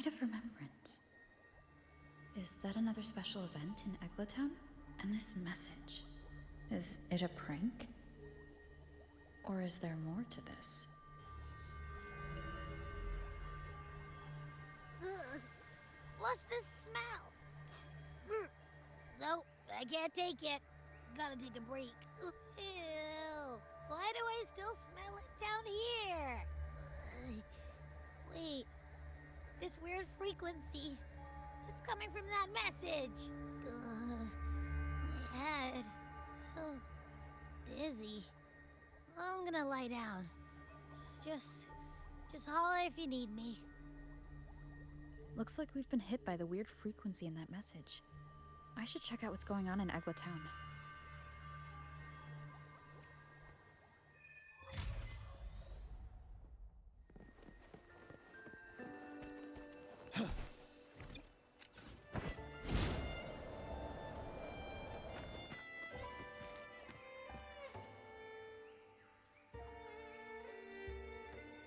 Night of Remembrance. Is that another special event in Eglatown? And this message, is it a prank? Or is there more to this? What's this smell? Nope, I can't take it. Gotta take a break. Ew. Why do I still smell it down here? Wait. This weird frequency. It's coming from that message. My head. So dizzy. I'm gonna lie down. Just holler if you need me. Looks like we've been hit by the weird frequency in that message. I should check out what's going on in Eglatown.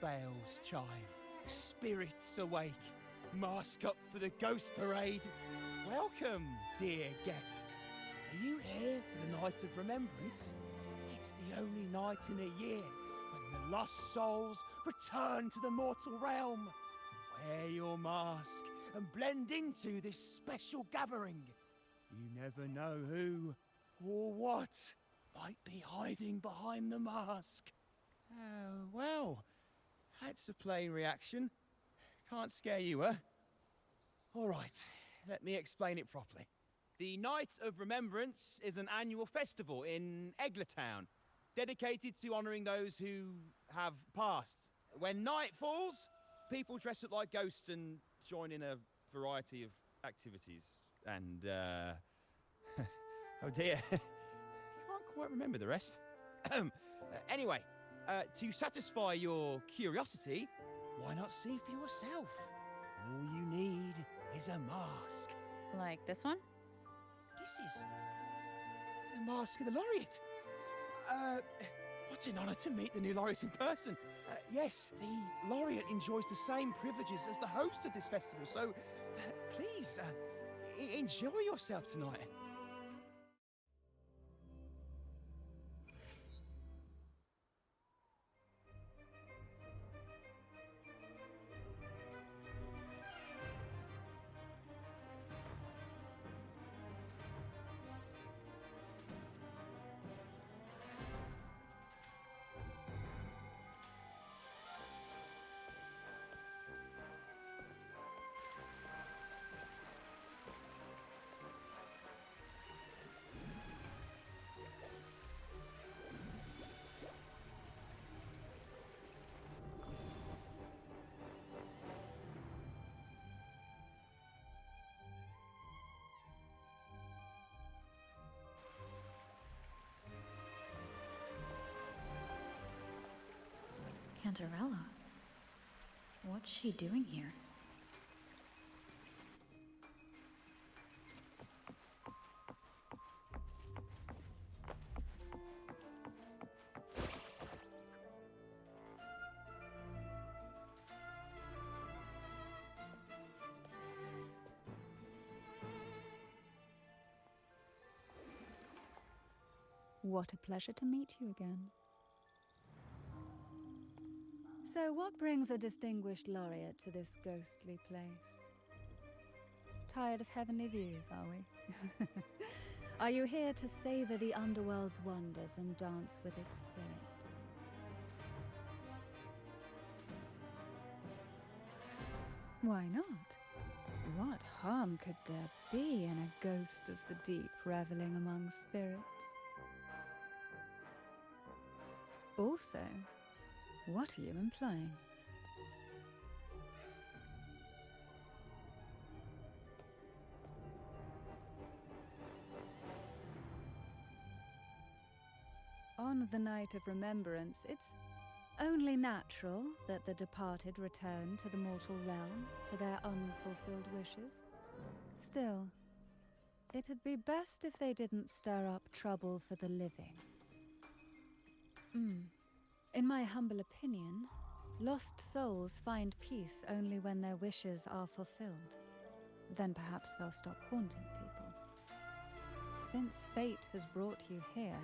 Bells chime, spirits awake, mask up for the ghost parade. Welcome, dear guest. Are you here for the Night of Remembrance? It's the only night in a year when the lost souls return to the mortal realm. Wear your mask and blend into this special gathering. You never know who or what might be hiding behind the mask. Oh, well. That's a plain reaction. Can't scare you, huh? All right, let me explain it properly. The Night of Remembrance is an annual festival in Eglatown, dedicated to honouring those who have passed. When night falls, people dress up like ghosts and join in a variety of activities. And, oh dear, can't quite remember the rest. Anyway, to satisfy your curiosity, why not see for yourself? All you need is a mask. Like this one? This is the mask of the laureate. What an honour to meet the new laureate in person. Yes, the laureate enjoys the same privileges as the host of this festival, so please, enjoy yourself tonight. Cantarella? What's she doing here? What a pleasure to meet you again. So what brings a distinguished laureate to this ghostly place? Tired of heavenly views, are we? Are you here to savor the underworld's wonders and dance with its spirits? Why not? What harm could there be in a ghost of the deep reveling among spirits? Also, what are you implying? On the Night of Remembrance, it's only natural that the departed return to the mortal realm for their unfulfilled wishes. Still, it'd be best if they didn't stir up trouble for the living. In my humble opinion, Lost souls find peace only when their wishes are fulfilled. Then perhaps they'll stop haunting people. Since fate has brought you here,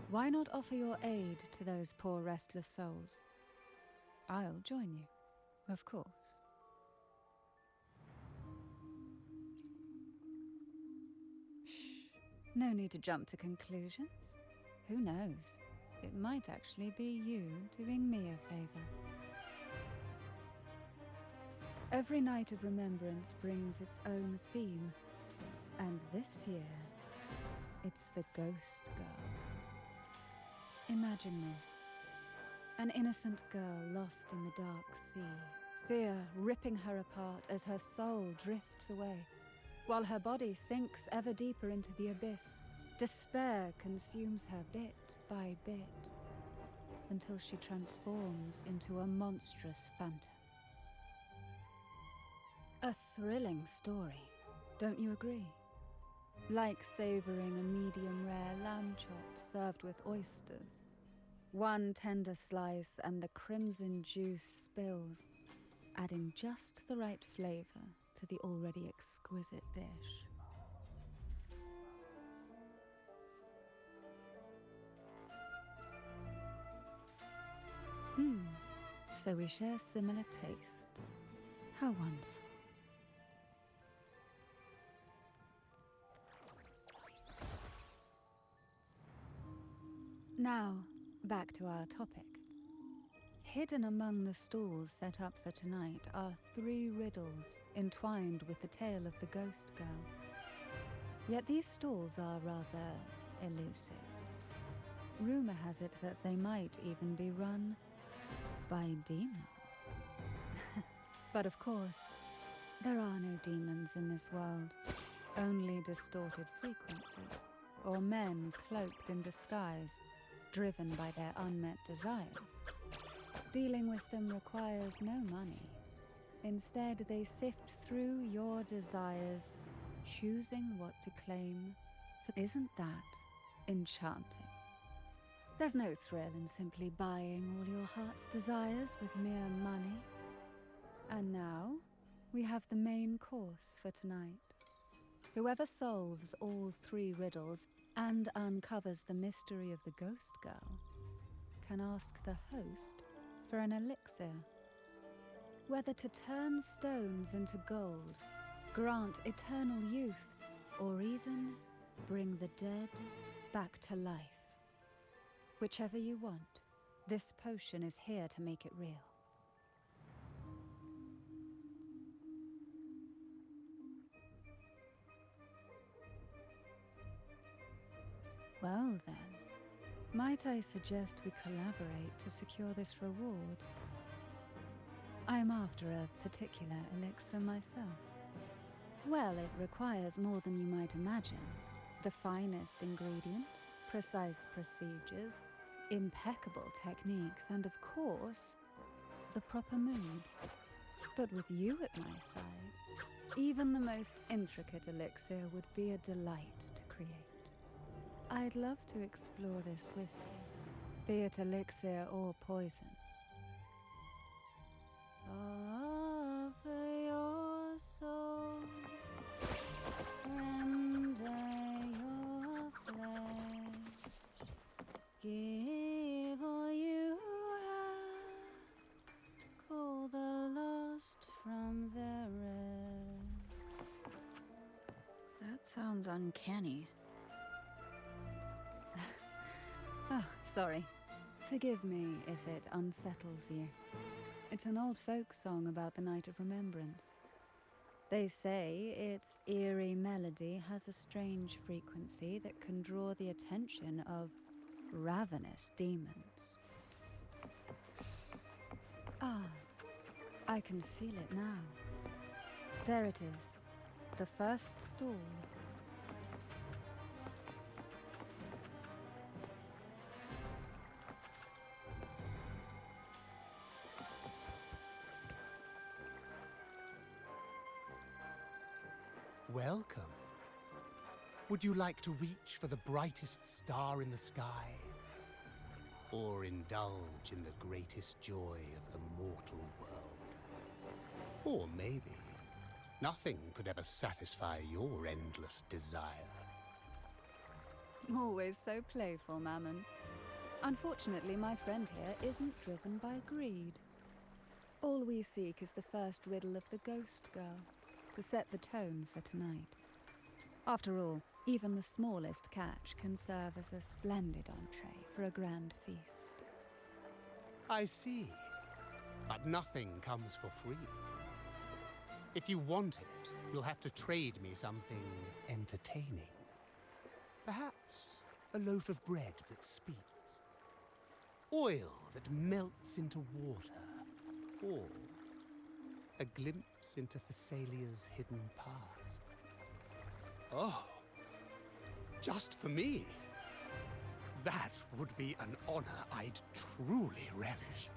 why not offer your aid to those poor restless souls? I'll join you, of course. Shh. No need to jump to conclusions. Who knows? It might actually be you doing me a favor. Every night of remembrance brings its own theme, and this year, it's the Ghost Girl. Imagine this. An innocent girl lost in the dark sea, fear ripping her apart as her soul drifts away, while her body sinks ever deeper into the abyss. Despair consumes her bit by bit, until she transforms into a monstrous phantom. A thrilling story, don't you agree? Like savoring a medium-rare lamb chop served with oysters. One tender slice and the crimson juice spills, adding just the right flavor to the already exquisite dish. So we share similar tastes. How wonderful. Now, back to our topic. Hidden among the stalls set up for tonight are 3 riddles entwined with the tale of the ghost girl. Yet these stalls are rather elusive. Rumor has it that they might even be run by demons. But of course, there are no demons in this world, only distorted frequencies, or men cloaked in disguise, driven by their unmet desires. Dealing with them requires no money. Instead, they sift through your desires, choosing what to claim. Isn't that enchanting? There's no thrill in simply buying all your heart's desires with mere money. And now, we have the main course for tonight. Whoever solves all 3 riddles and uncovers the mystery of the ghost girl can ask the host for an elixir. Whether to turn stones into gold, grant eternal youth, or even bring the dead back to life. Whichever you want, this potion is here to make it real. Well then, might I suggest we collaborate to secure this reward? I am after a particular elixir myself. Well, it requires more than you might imagine. The finest ingredients, precise procedures, impeccable techniques, and of course, the proper mood. But with you at my side, even the most intricate elixir would be a delight to create. I'd love to explore this with you, be it elixir or poison. Offer your soul, surrender your flesh, give all you have, call the lost from their rest. That sounds uncanny. Oh, sorry. Forgive me if it unsettles you. It's an old folk song about the Night of Remembrance. They say its eerie melody has a strange frequency that can draw the attention of ravenous demons. Ah, I can feel it now. There it is, the first stall. Welcome. Would you like to reach for the brightest star in the sky? or indulge in the greatest joy of the mortal world. Or maybe nothing could ever satisfy your endless desire. Always so playful, Mammon. Unfortunately, my friend here isn't driven by greed. All we seek is the first riddle of the Ghost Girl, to set the tone for tonight. After all, even the smallest catch can serve as a splendid entree for a grand feast. I see. But nothing comes for free. If you want it, you'll have to trade me something entertaining. Perhaps a loaf of bread that speaks. Oil that melts into water. Or a glimpse into Thessalia's hidden past. Oh, just for me? That would be an honor I'd truly relish.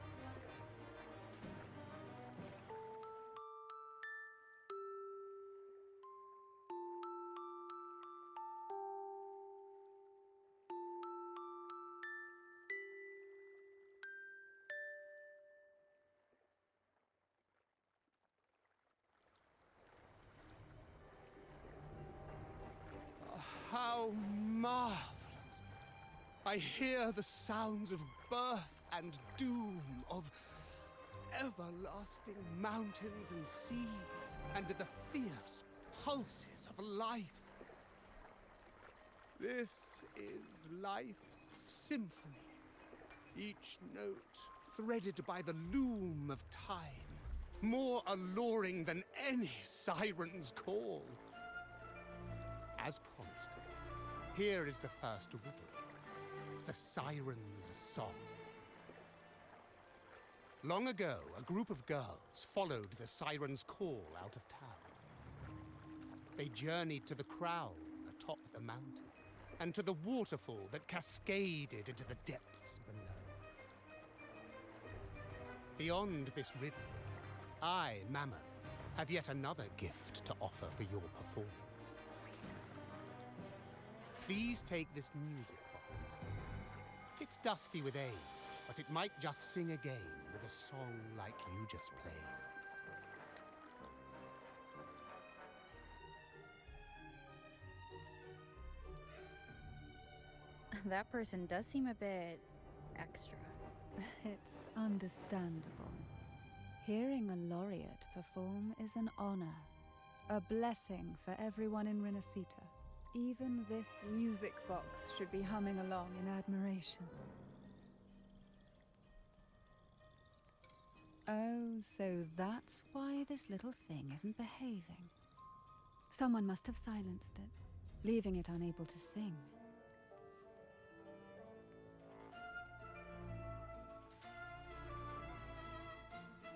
How marvelous! I hear the sounds of birth and doom, of everlasting mountains and seas, and the fierce pulses of life. This is life's symphony, each note threaded by the loom of time, more alluring than any siren's call. As promised, here is the first riddle, the Siren's Song. Long ago, a group of girls followed the Siren's call out of town. They journeyed to the crown atop the mountain, and to the waterfall that cascaded into the depths below. Beyond this riddle, I, Mammon, have yet another gift to offer for your performance. Please take this music box. It's dusty with age, but it might just sing again with a song like you just played. That person does seem a bit extra. It's understandable. Hearing a laureate perform is an honor, a blessing for everyone in Renacita. Even this music box should be humming along in admiration. Oh, so that's why this little thing isn't behaving. Someone must have silenced it, leaving it unable to sing.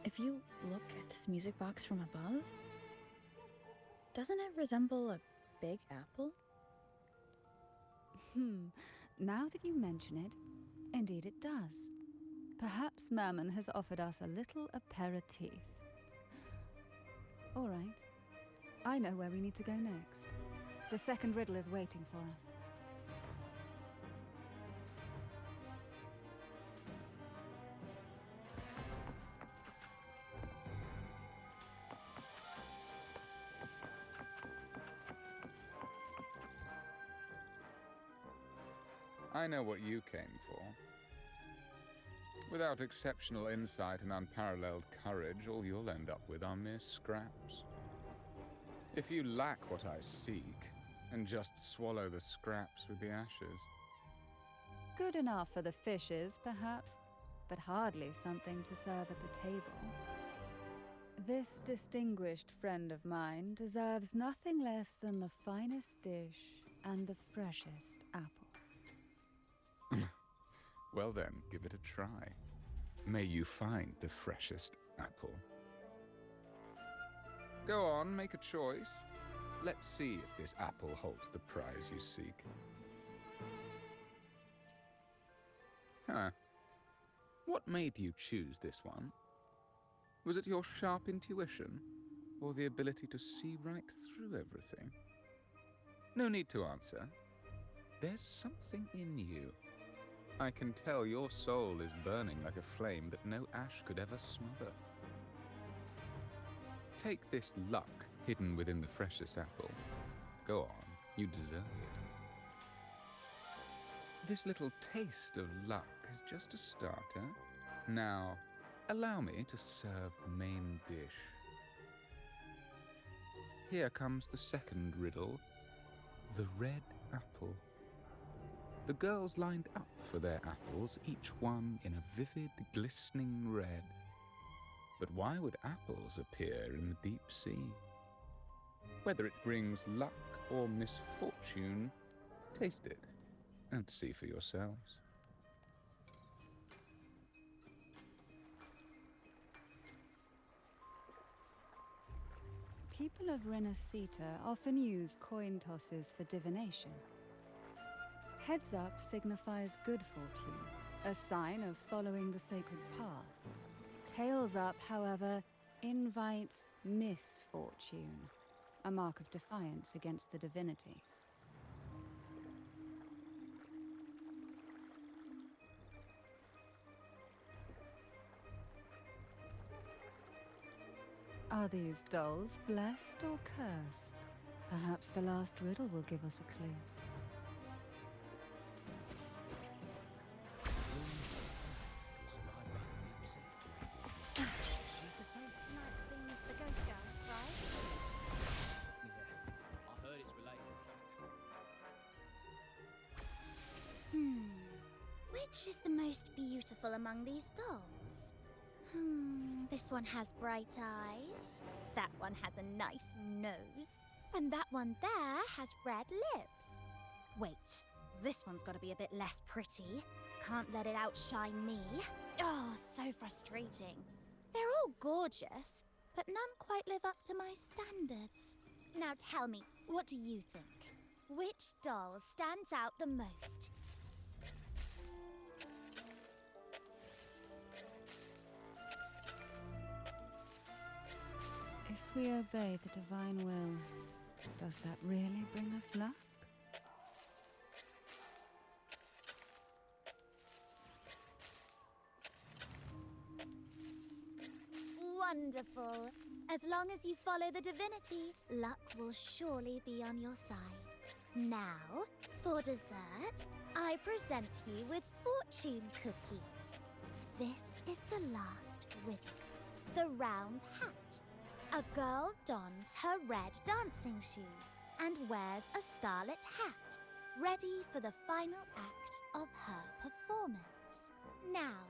If you look at this music box from above, doesn't it resemble a big apple? Now that you mention it, indeed it does. Perhaps Mammon has offered us a little aperitif. All right. I know where we need to go next. The second riddle is waiting for us. I know what you came for. Without exceptional insight and unparalleled courage, all you'll end up with are mere scraps. If you lack what I seek, and just swallow the scraps with the ashes. Good enough for the fishes, perhaps, but hardly something to serve at the table. This distinguished friend of mine deserves nothing less than the finest dish and the freshest apple. Well then, give it a try. May you find the freshest apple. Go on, make a choice. Let's see if this apple holds the prize you seek. Huh. What made you choose this one? Was it your sharp intuition, or the ability to see right through everything? No need to answer. There's something in you. I can tell your soul is burning like a flame that no ash could ever smother. Take this luck hidden within the freshest apple. Go on, you deserve it. This little taste of luck is just a starter. Now, allow me to serve the main dish. Here comes the second riddle, the red apple. The girls lined up for their apples, each one in a vivid, glistening red. But why would apples appear in the deep sea? Whether it brings luck or misfortune, taste it and see for yourselves. People of Renacita often use coin tosses for divination. Heads up signifies good fortune, a sign of following the sacred path. Tails up, however, invites misfortune, a mark of defiance against the divinity. Are these dolls blessed or cursed? Perhaps the last riddle will give us a clue. Tonight's theme is the ghost dance, right? Yeah, I heard it's related to something. Which is the most beautiful among these dolls? This one has bright eyes. That one has a nice nose. And that one there has red lips. Wait, this one's got to be a bit less pretty. Can't let it outshine me. Oh, so frustrating. They're all gorgeous, but none quite live up to my standards. Now tell me, what do you think? Which doll stands out the most? If we obey the divine will, does that really bring us luck? Wonderful. As long as you follow the divinity, luck will surely be on your side. Now, for dessert, I present you with fortune cookies. This is the last riddle. The round hat. A girl dons her red dancing shoes and wears a scarlet hat, ready for the final act of her performance. Now,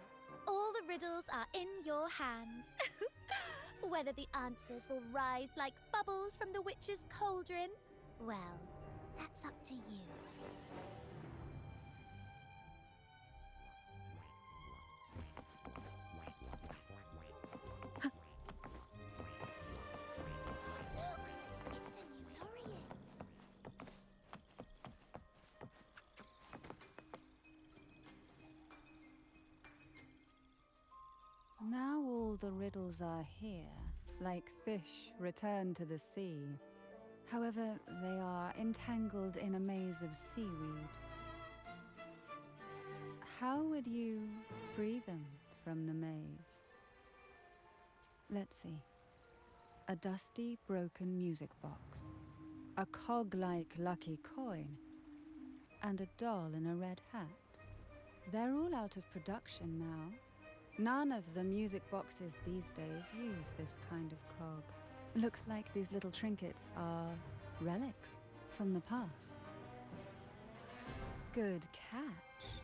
all the riddles are in your hands. Whether the answers will rise like bubbles from the witch's cauldron, well, that's up to you. Look, it's the new Lorien. Now all the riddles are here, like fish returned to the sea. However, they are entangled in a maze of seaweed. How would you free them from the maze? Let's see. A dusty, broken music box, a cog-like lucky coin, and a doll in a red hat. They're all out of production now. None of the music boxes these days use this kind of cog. Looks like these little trinkets are relics from the past. Good catch.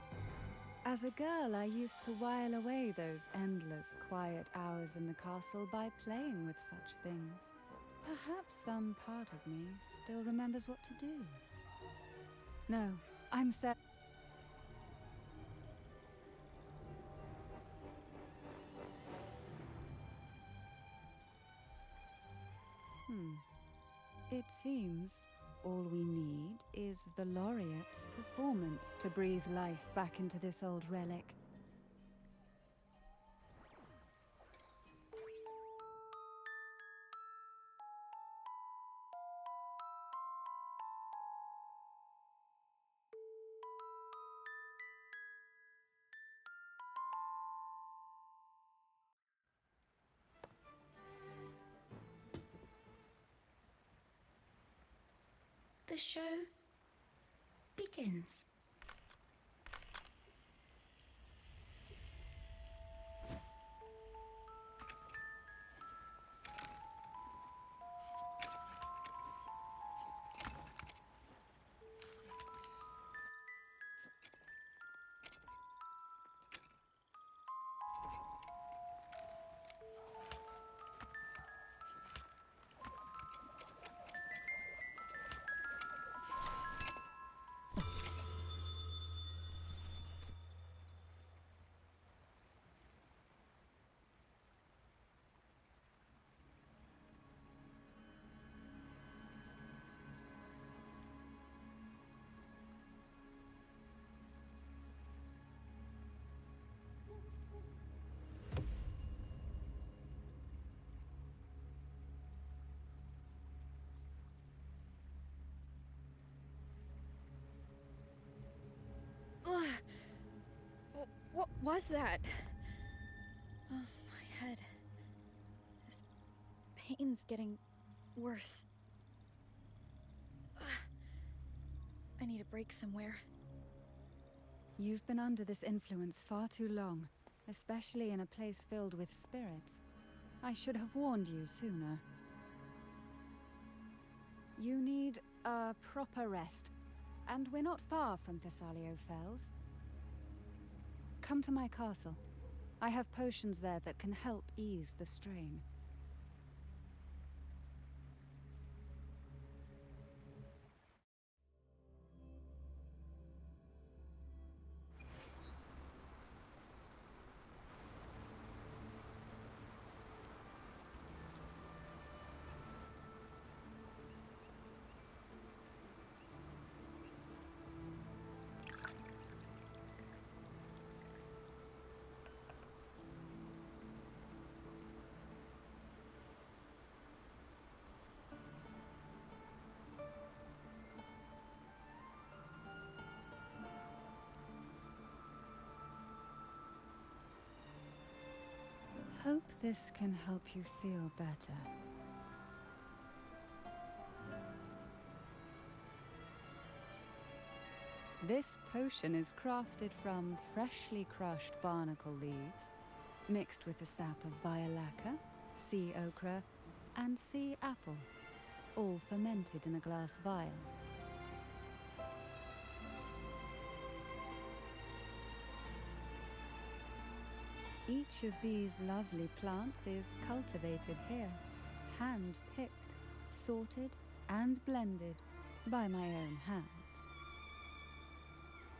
As a girl, I used to while away those endless, quiet hours in the castle by playing with such things. Perhaps some part of me still remembers what to do. No, I'm set. It seems all we need is the laureate's performance to breathe life back into this old relic. show begins. What was that? Oh, my head. This pain's getting worse. I need a break somewhere. You've been under this influence far too long, especially in a place filled with spirits. I should have warned you sooner. You need a proper rest, and we're not far from Thessalio Fells. Come to my castle. I have potions there that can help ease the strain. Hope this can help you feel better. This potion is crafted from freshly crushed barnacle leaves, mixed with the sap of violaca, sea ochre, and sea apple, all fermented in a glass vial. Each of these lovely plants is cultivated here, hand-picked, sorted, and blended by my own hands.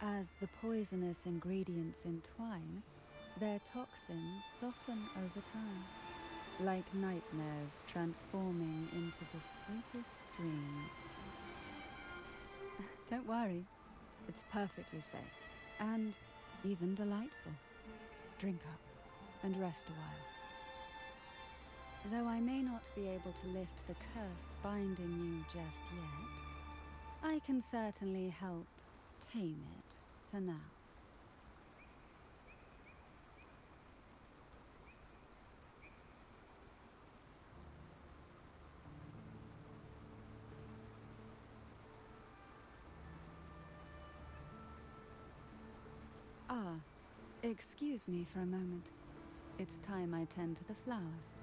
As the poisonous ingredients entwine, their toxins soften over time, like nightmares transforming into the sweetest dreams. Don't worry, it's perfectly safe, and even delightful. Drink up and rest a while. Though I may not be able to lift the curse binding you just yet, I can certainly help tame it for now. Ah, excuse me for a moment. It's time I tend to the flowers.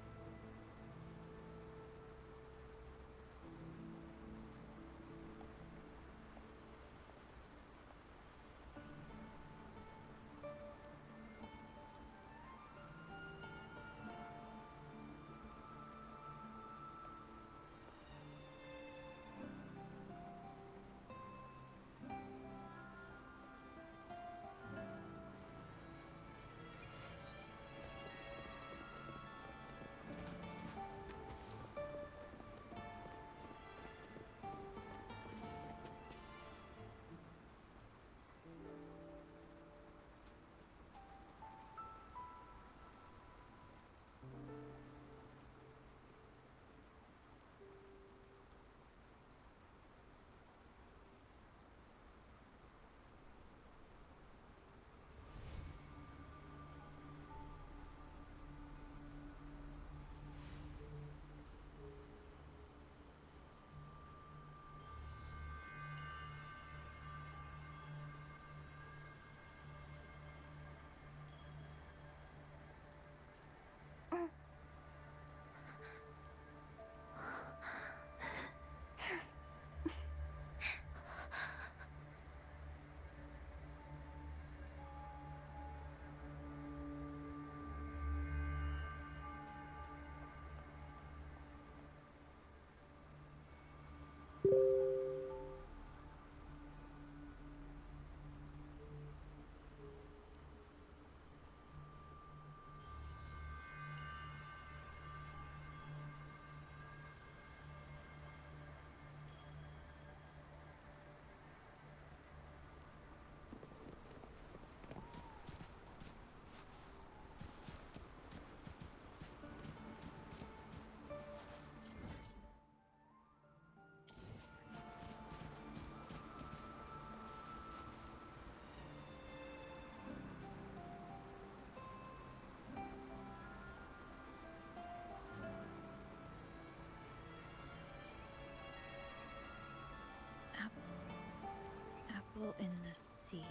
apple in the sea.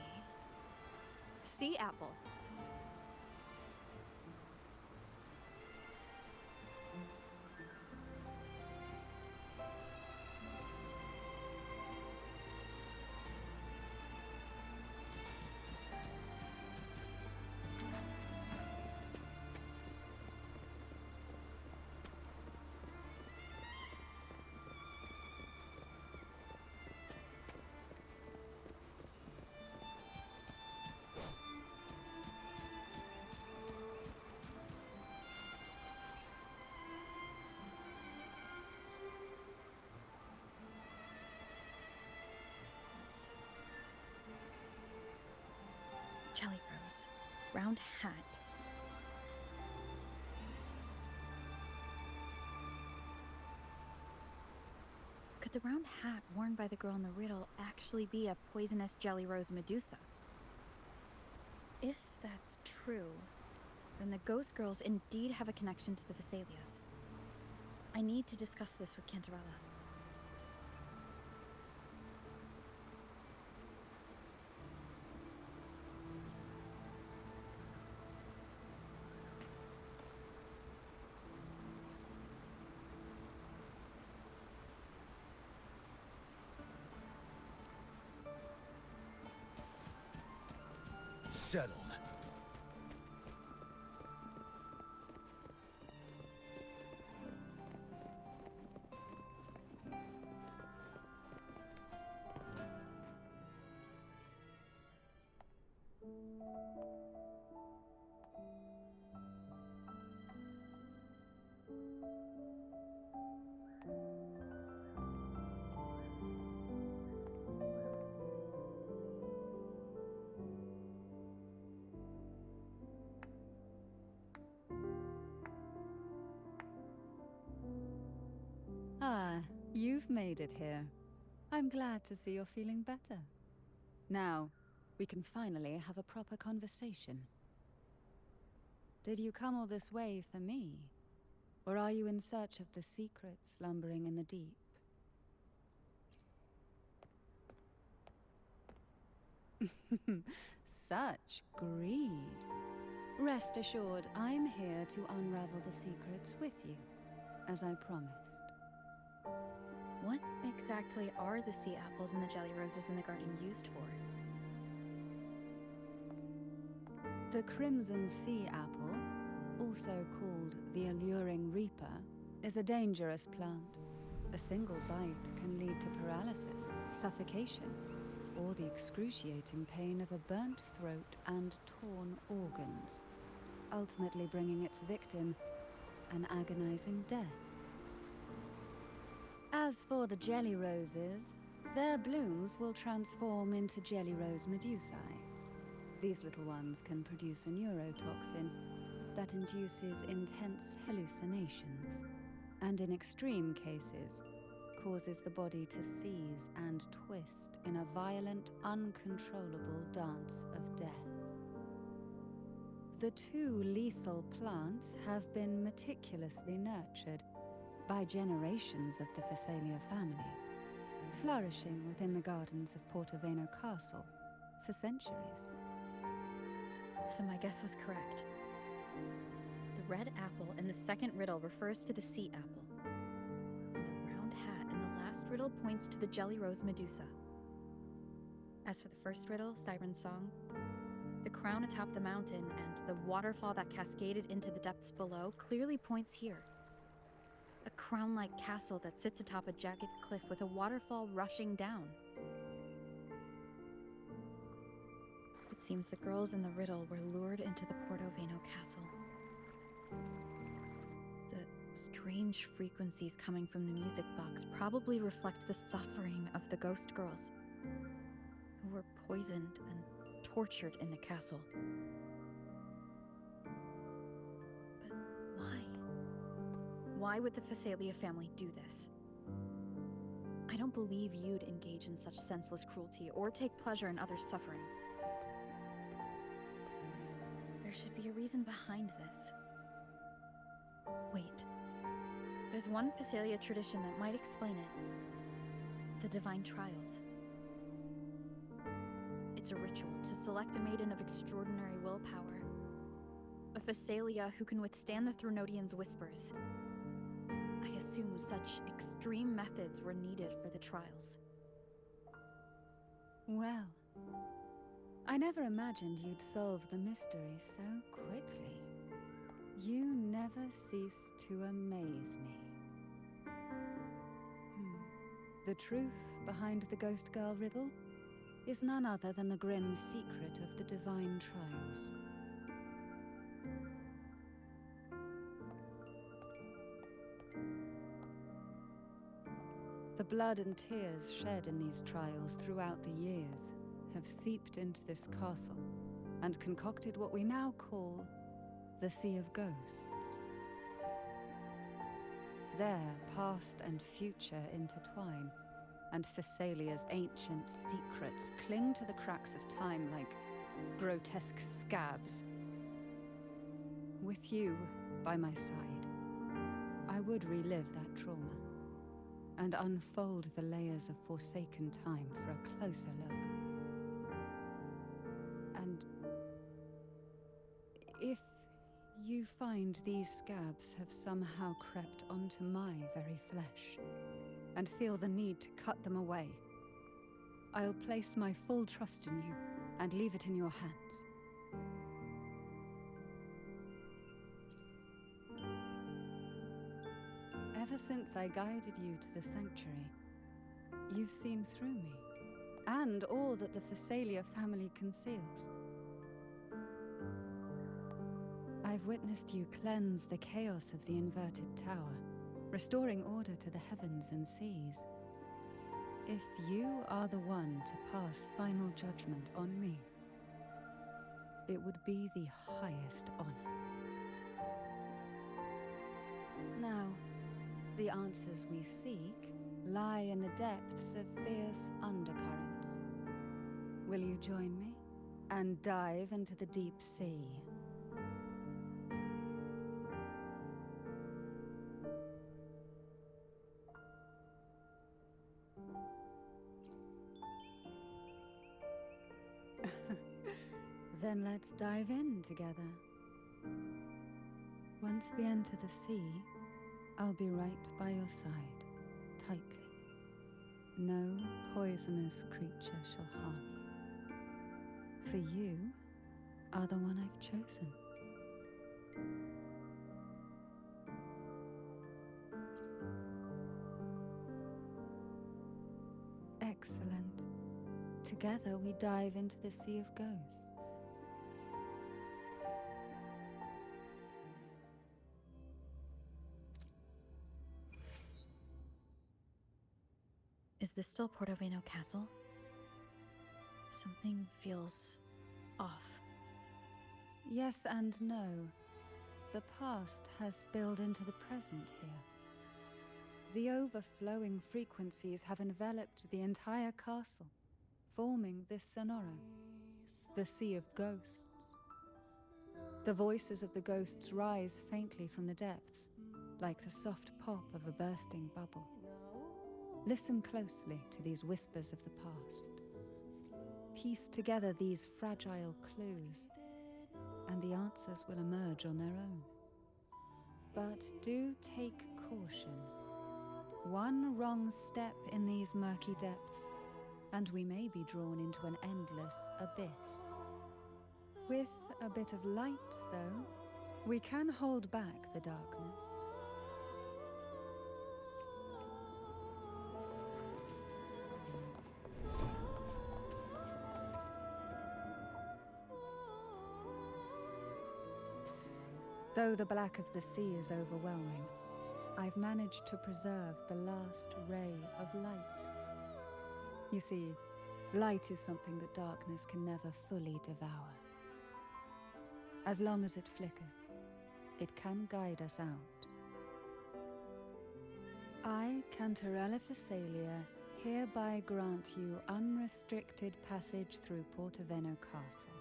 Sea apple. Jelly Rose. Round hat. Could the round hat worn by the girl in the riddle actually be a poisonous Jelly Rose Medusa? If that's true, then the ghost girls indeed have a connection to the Vesalias. I need to discuss this with Cantarella. Settled. Ah, you've made it here. I'm glad to see you're feeling better. Now, we can finally have a proper conversation. Did you come all this way for me? Or are you in search of the secrets slumbering in the deep? Such greed. Rest assured, I'm here to unravel the secrets with you, as I promised. What exactly are the sea apples and the jelly roses in the garden used for? The crimson sea apple, also called the alluring reaper, is a dangerous plant. A single bite can lead to paralysis, suffocation, or the excruciating pain of a burnt throat and torn organs, ultimately bringing its victim an agonizing death. As for the jelly roses, their blooms will transform into jelly rose medusae. These little ones can produce a neurotoxin that induces intense hallucinations, and in extreme cases, causes the body to seize and twist in a violent, uncontrollable dance of death. The two lethal plants have been meticulously nurtured by generations of the Vesalia family, flourishing within the gardens of Portoveno Castle for centuries. So my guess was correct. The red apple in the second riddle refers to the sea apple. And the round hat in the last riddle points to the jelly rose Medusa. As for the first riddle, Siren's Song, the crown atop the mountain and the waterfall that cascaded into the depths below clearly points here. A crown-like castle that sits atop a jagged cliff with a waterfall rushing down. It seems the girls in the riddle were lured into the Portoveno castle. The strange frequencies coming from the music box probably reflect the suffering of the ghost girls, who were poisoned and tortured in the castle. But why? Why would the Vesalia family do this? I don't believe you'd engage in such senseless cruelty or take pleasure in others' suffering. There should be a reason behind this. Wait. There's one Vesalia tradition that might explain it. The Divine Trials. It's a ritual to select a maiden of extraordinary willpower. A Phasalia who can withstand the Threnodians' whispers. I assume such extreme methods were needed for the trials. Well, I never imagined you'd solve the mystery so quickly. You never cease to amaze me. The truth behind the Ghost Girl riddle is none other than the grim secret of the divine trials. The blood and tears shed in these trials throughout the years have seeped into this castle and concocted what we now call the Sea of Ghosts. There, past and future intertwine, and Phasalia's ancient secrets cling to the cracks of time like grotesque scabs. With you by my side, I would relive that trauma and unfold the layers of forsaken time for a closer look. And if you find these scabs have somehow crept onto my very flesh, and feel the need to cut them away, I'll place my full trust in you and leave it in your hands. Ever since I guided you to the sanctuary, you've seen through me, and all that the Phasalia family conceals. I've witnessed you cleanse the chaos of the inverted tower, restoring order to the heavens and seas. If you are the one to pass final judgment on me, it would be the highest honor. Now, the answers we seek lie in the depths of fierce undercurrents. Will you join me and dive into the deep sea? Then let's dive in together. Once we enter the sea, I'll be right by your side, tightly. No poisonous creature shall harm you. For you are the one I've chosen. Excellent. Together we dive into the Sea of Ghosts. Is this still Portoveno Castle? Something feels off. Yes and no. The past has spilled into the present here. The overflowing frequencies have enveloped the entire castle, forming this sonoro, the Sea of Ghosts. The voices of the ghosts rise faintly from the depths, like the soft pop of a bursting bubble. Listen closely to these whispers of the past. Piece together these fragile clues, and the answers will emerge on their own. But do take caution. One wrong step in these murky depths, and we may be drawn into an endless abyss. With a bit of light, though, we can hold back the darkness. Though the black of the sea is overwhelming, I've managed to preserve the last ray of light. You see, light is something that darkness can never fully devour. As long as it flickers, it can guide us out. I, Cantarella Phasalia, hereby grant you unrestricted passage through Portoveno Castle.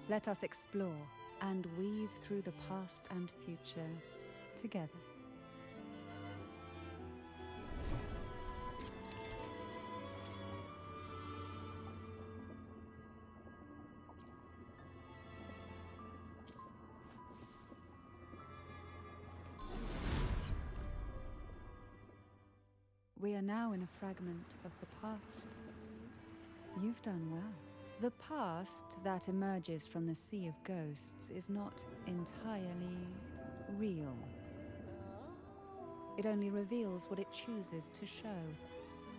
Let us explore and weave through the past and future together. We are now in a fragment of the past. You've done well. The past that emerges from the Sea of Ghosts is not entirely real. It only reveals what it chooses to show,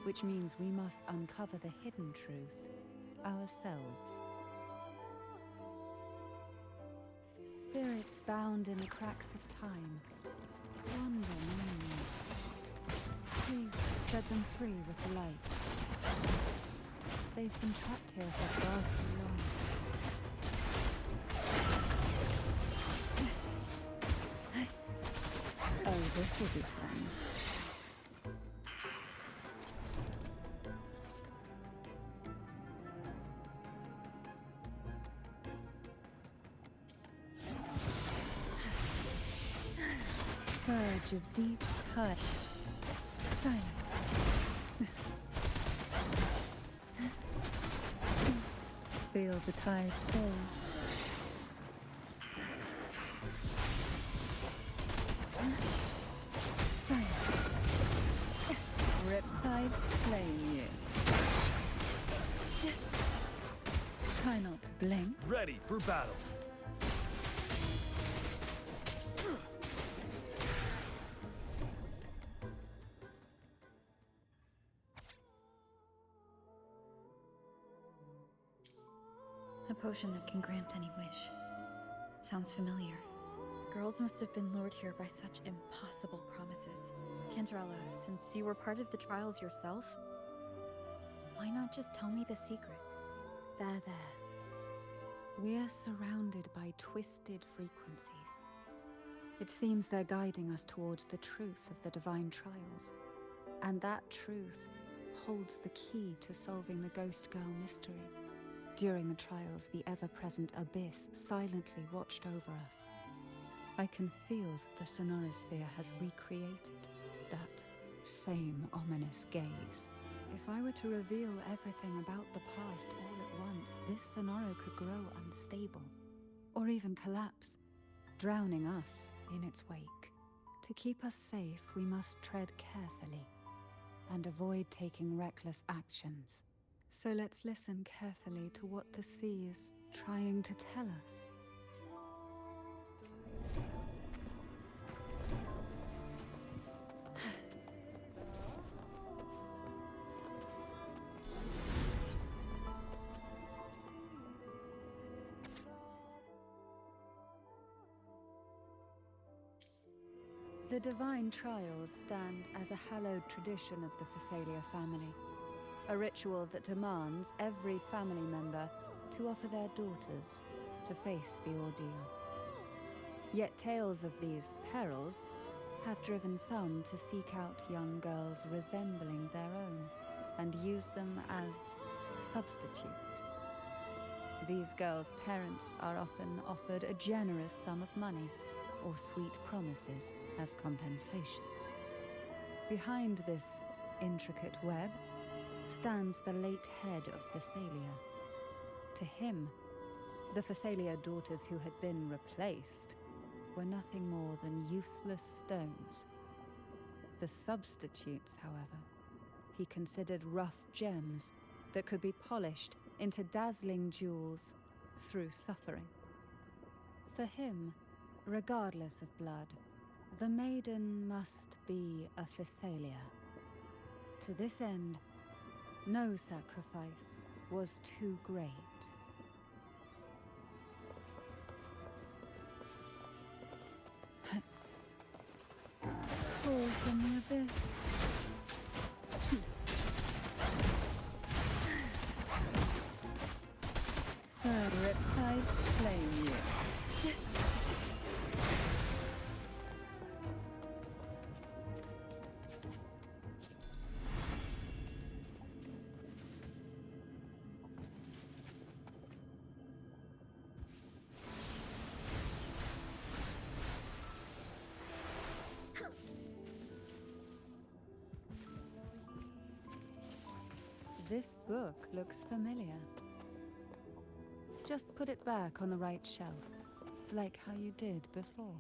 which means we must uncover the hidden truth ourselves. Spirits bound in the cracks of time wander near me. Please set them free with the light. They've been trapped here for far too long. Oh, this will be fun. Surge of deep touch. Silence. Feel the tide pull. Silence. Riptides claim you. Try not to blink. Ready for battle. A potion that can grant any wish. Sounds familiar. The girls must have been lured here by such impossible promises. Cantarella, since you were part of the trials yourself, why not just tell me the secret? There. We are surrounded by twisted frequencies. It seems they're guiding us towards the truth of the divine trials. And that truth holds the key to solving the Ghost Girl mystery. During the trials, the ever-present abyss silently watched over us. I can feel the sonorosphere has recreated that same ominous gaze. If I were to reveal everything about the past all at once, this sonoro could grow unstable, or even collapse, drowning us in its wake. To keep us safe, we must tread carefully and avoid taking reckless actions. So let's listen carefully to what the sea is trying to tell us. The divine trials stand as a hallowed tradition of the Phasalia family. A ritual that demands every family member to offer their daughters to face the ordeal. Yet tales of these perils have driven some to seek out young girls resembling their own and use them as substitutes. These girls' parents are often offered a generous sum of money or sweet promises as compensation. Behind this intricate web stands the late head of Phasalia. To him, the Phasalia daughters who had been replaced were nothing more than useless stones. The substitutes, however, he considered rough gems that could be polished into dazzling jewels through suffering. For him, regardless of blood, the maiden must be a Phasalia. To this end, no sacrifice was too great. Fall from the abyss. Sir, riptides claim you. This book looks familiar. Just put it back on the right shelf, like how you did before.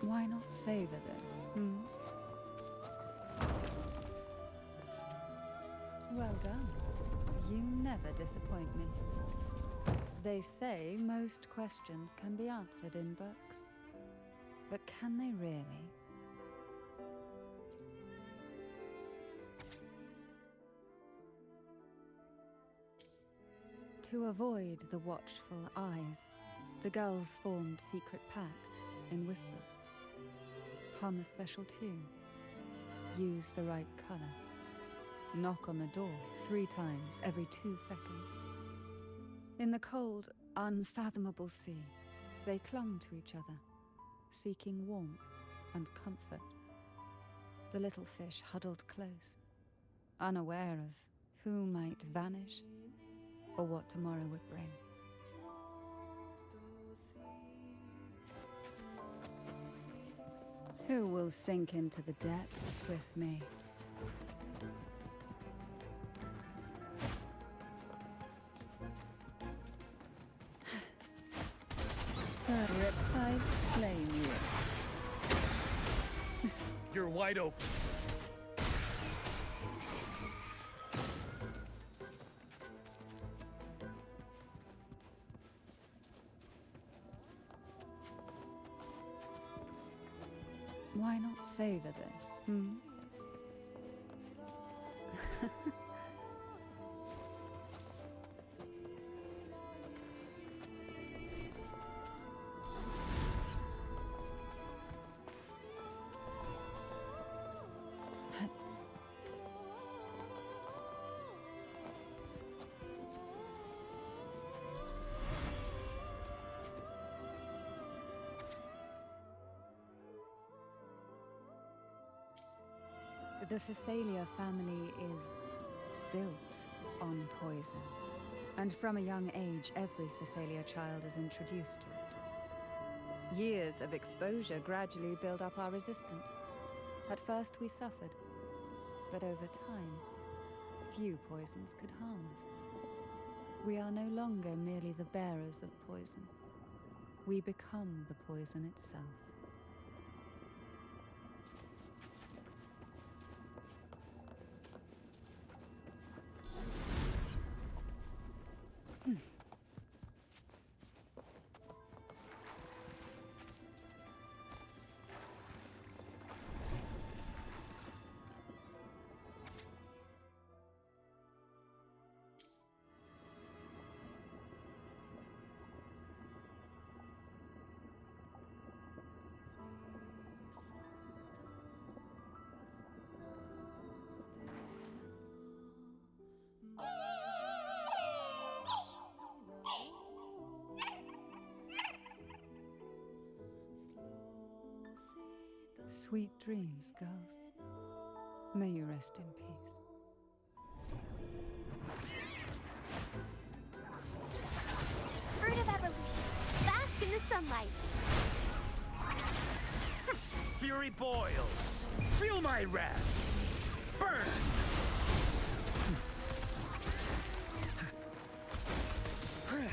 Why not savor this, hmm? Well done. You never disappoint me. They say most questions can be answered in books. But can they really? To avoid the watchful eyes, the girls formed secret pacts in whispers. Hum a special tune. Use the right color. Knock on the door 3 times every 2 seconds. In the cold, unfathomable sea, they clung to each other, seeking warmth and comfort. The little fish huddled close, unaware of who might vanish or what tomorrow would bring. Who will sink into the depths with me? Sir Riptides claim you. You're wide open. Why not savor this, hmm? The Phasalia family is built on poison, and from a young age, every Phasalia child is introduced to it. Years of exposure gradually build up our resistance. At first we suffered, but over time, few poisons could harm us. We are no longer merely the bearers of poison. We become the poison itself. Sweet dreams, girls. May you rest in peace. Fruit of evolution. Bask in the sunlight. Fury boils. Feel my wrath. Burn!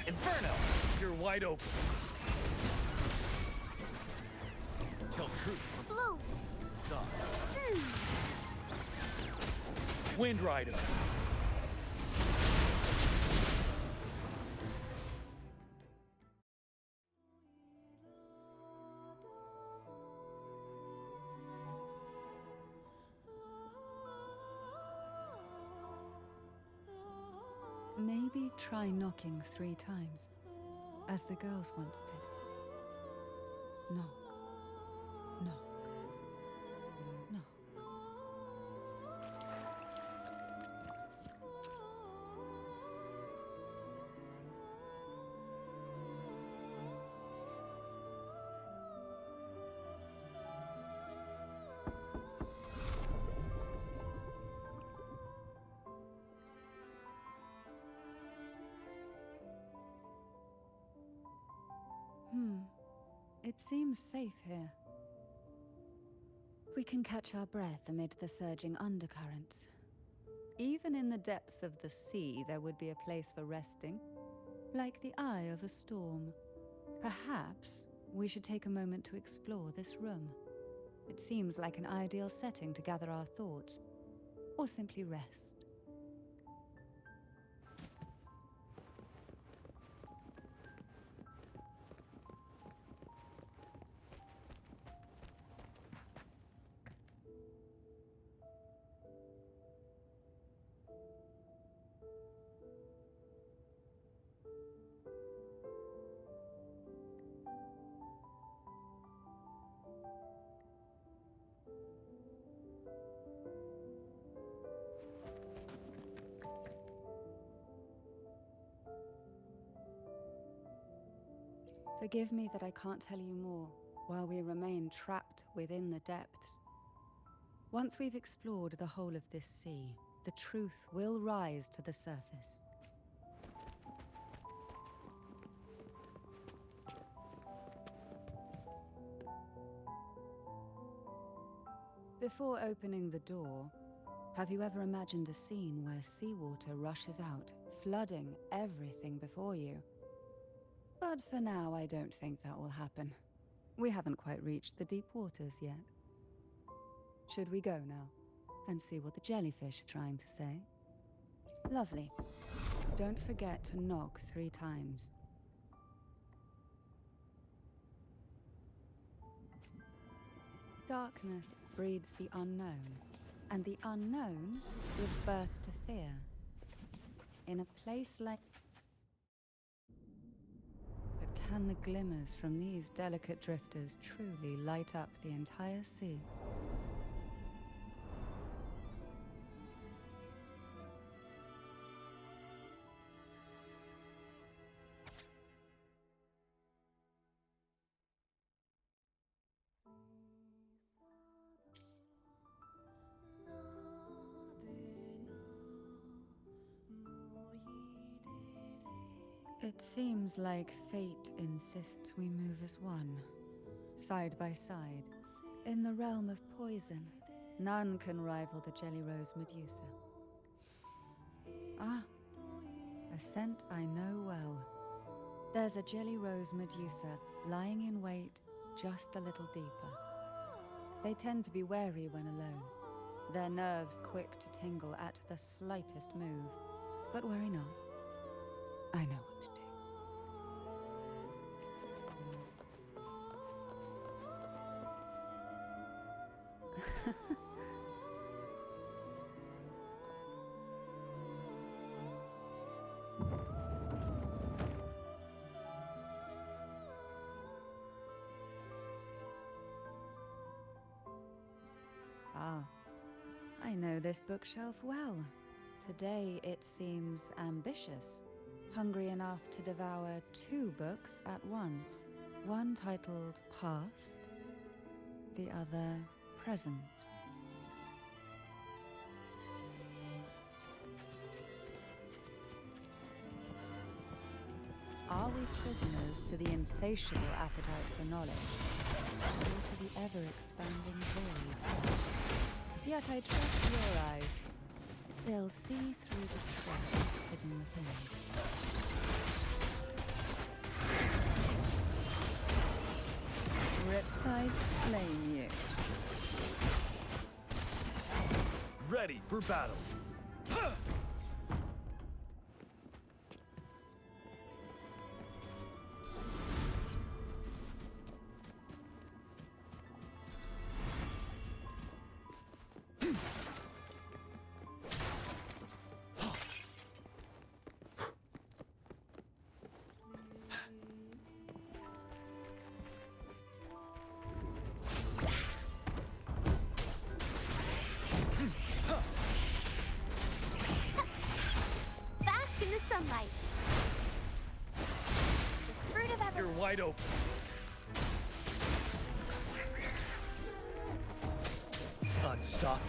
Inferno! You're wide open. Tell truth. Bloom. Sun. Wind Rider. Maybe try knocking 3 times, as the girls once did. Knock. Knock. Knock. It seems safe here. We can catch our breath amid the surging undercurrents. Even in the depths of the sea, there would be a place for resting, like the eye of a storm. Perhaps we should take a moment to explore this room. It seems like an ideal setting to gather our thoughts, or simply rest. Forgive me that I can't tell you more while we remain trapped within the depths. Once we've explored the whole of this sea, the truth will rise to the surface. Before opening the door, have you ever imagined a scene where seawater rushes out, flooding everything before you? But for now, I don't think that will happen. We haven't quite reached the deep waters yet. Should we go now and see what the jellyfish are trying to say? Lovely. Don't forget to knock 3 times. Darkness breeds the unknown, and the unknown gives birth to fear. In a place like... But can the glimmers from these delicate drifters truly light up the entire sea? It seems like fate insists we move as one, side by side. In the realm of poison, none can rival the Jelly Rose Medusa. Ah, a scent I know well. There's a Jelly Rose Medusa lying in wait just a little deeper. They tend to be wary when alone, their nerves quick to tingle at the slightest move. But worry not, I know what to do. Ah, I know this bookshelf well. Today it seems ambitious, hungry enough to devour 2 books at once. One titled Past, the other Present. Are we prisoners to the insatiable appetite for knowledge, or to the ever-expanding void? Yet I trust your eyes. They'll see through the stress hidden within. Riptides flame you. Ready for battle. Bask in the sunlight. The fruit of You're wide open. Unstoppable.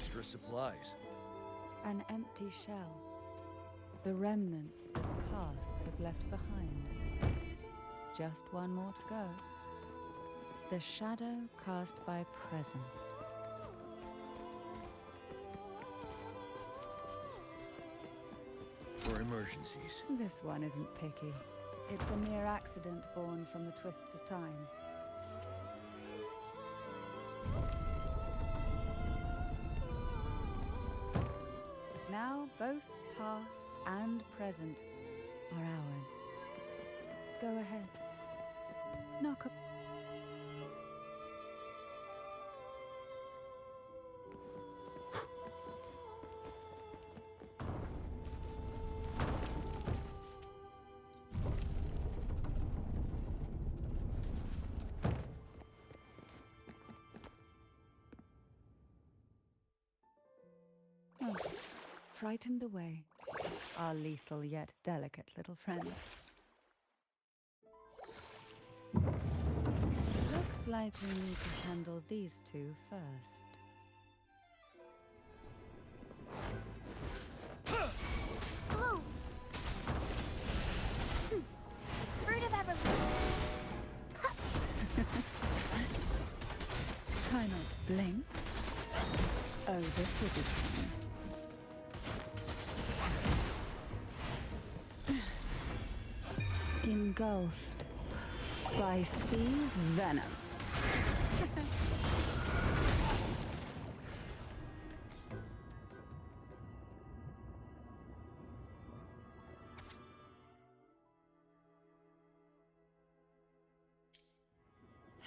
extra supplies. An empty shell. The remnants that past has left behind. Just one more to go. The shadow cast by present. For emergencies. This one isn't picky. It's a mere accident born from the twists of time. Now both past and present are ours. Go ahead. Knock up. Oh, frightened away, our lethal yet delicate little friend. Looks like we need to handle these two first. Blue! Fruit of evolution. Try not to blink. Oh, this will be fun. Engulfed by C's venom.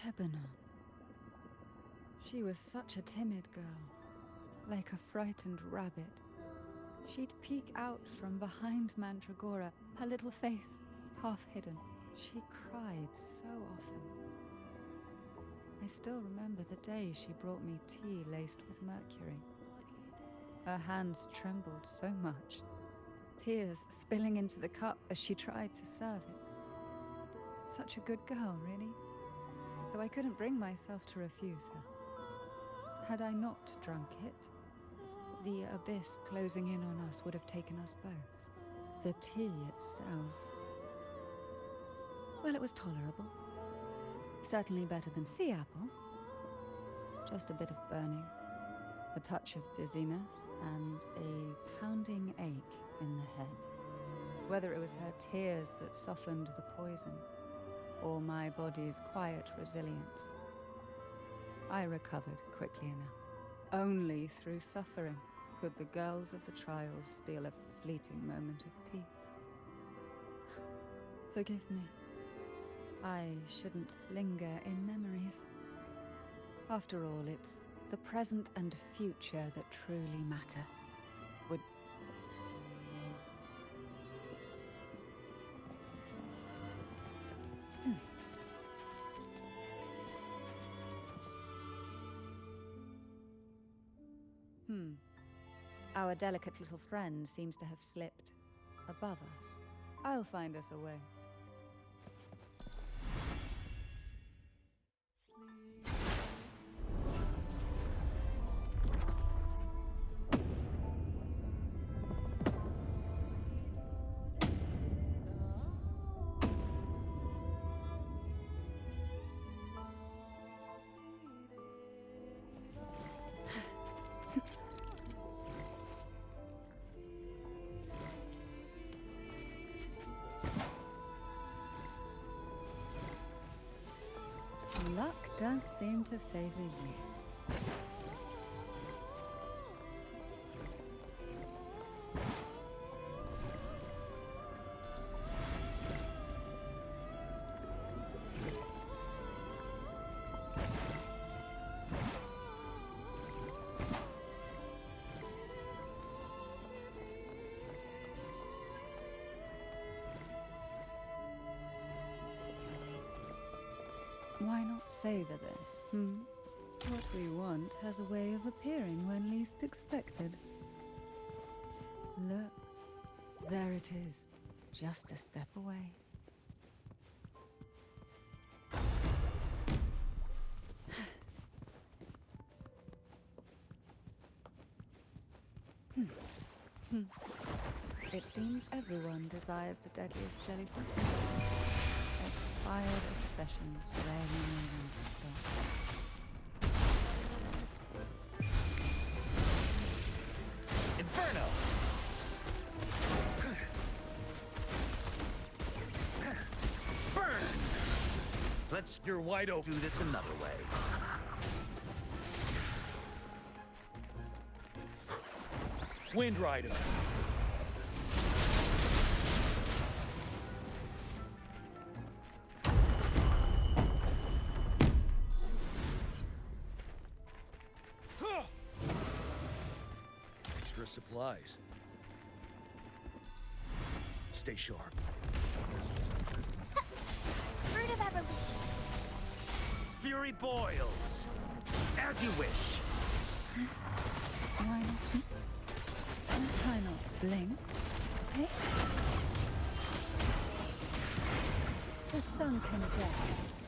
Lebanon. She was such a timid girl, like a frightened rabbit. She'd peek out from behind Mandragora, her little face half hidden. She cried so often. I still remember the day she brought me tea laced with mercury. Her hands trembled so much, tears spilling into the cup as she tried to serve it. Such a good girl, really. So I couldn't bring myself to refuse her. Had I not drunk it, the abyss closing in on us would have taken us both. The tea itself, well, it was tolerable. Certainly better than sea apple. Just a bit of burning, a touch of dizziness, and a pounding ache in the head. Whether it was her tears that softened the poison, or my body's quiet resilience, I recovered quickly enough. Only through suffering could the girls of the trials steal a fleeting moment of peace. Forgive me. I shouldn't linger in memories. After all, it's the present and future that truly matter. Our delicate little friend seems to have slipped above us. I'll find us a way. Luck does seem to favor you. Why not savor this, What we want has a way of appearing when least expected. Look, there it is, just a step away. It seems everyone desires the deadliest jellyfish. Expired obsessions rarely know when to stop. Inferno! Burn! Let's your wide open do this another way. Wind Rider. Extra supplies. Stay sharp. Fruit of evolution. Fury boils. As you wish. Why not? Try not to blink. Hey? To sunken depths.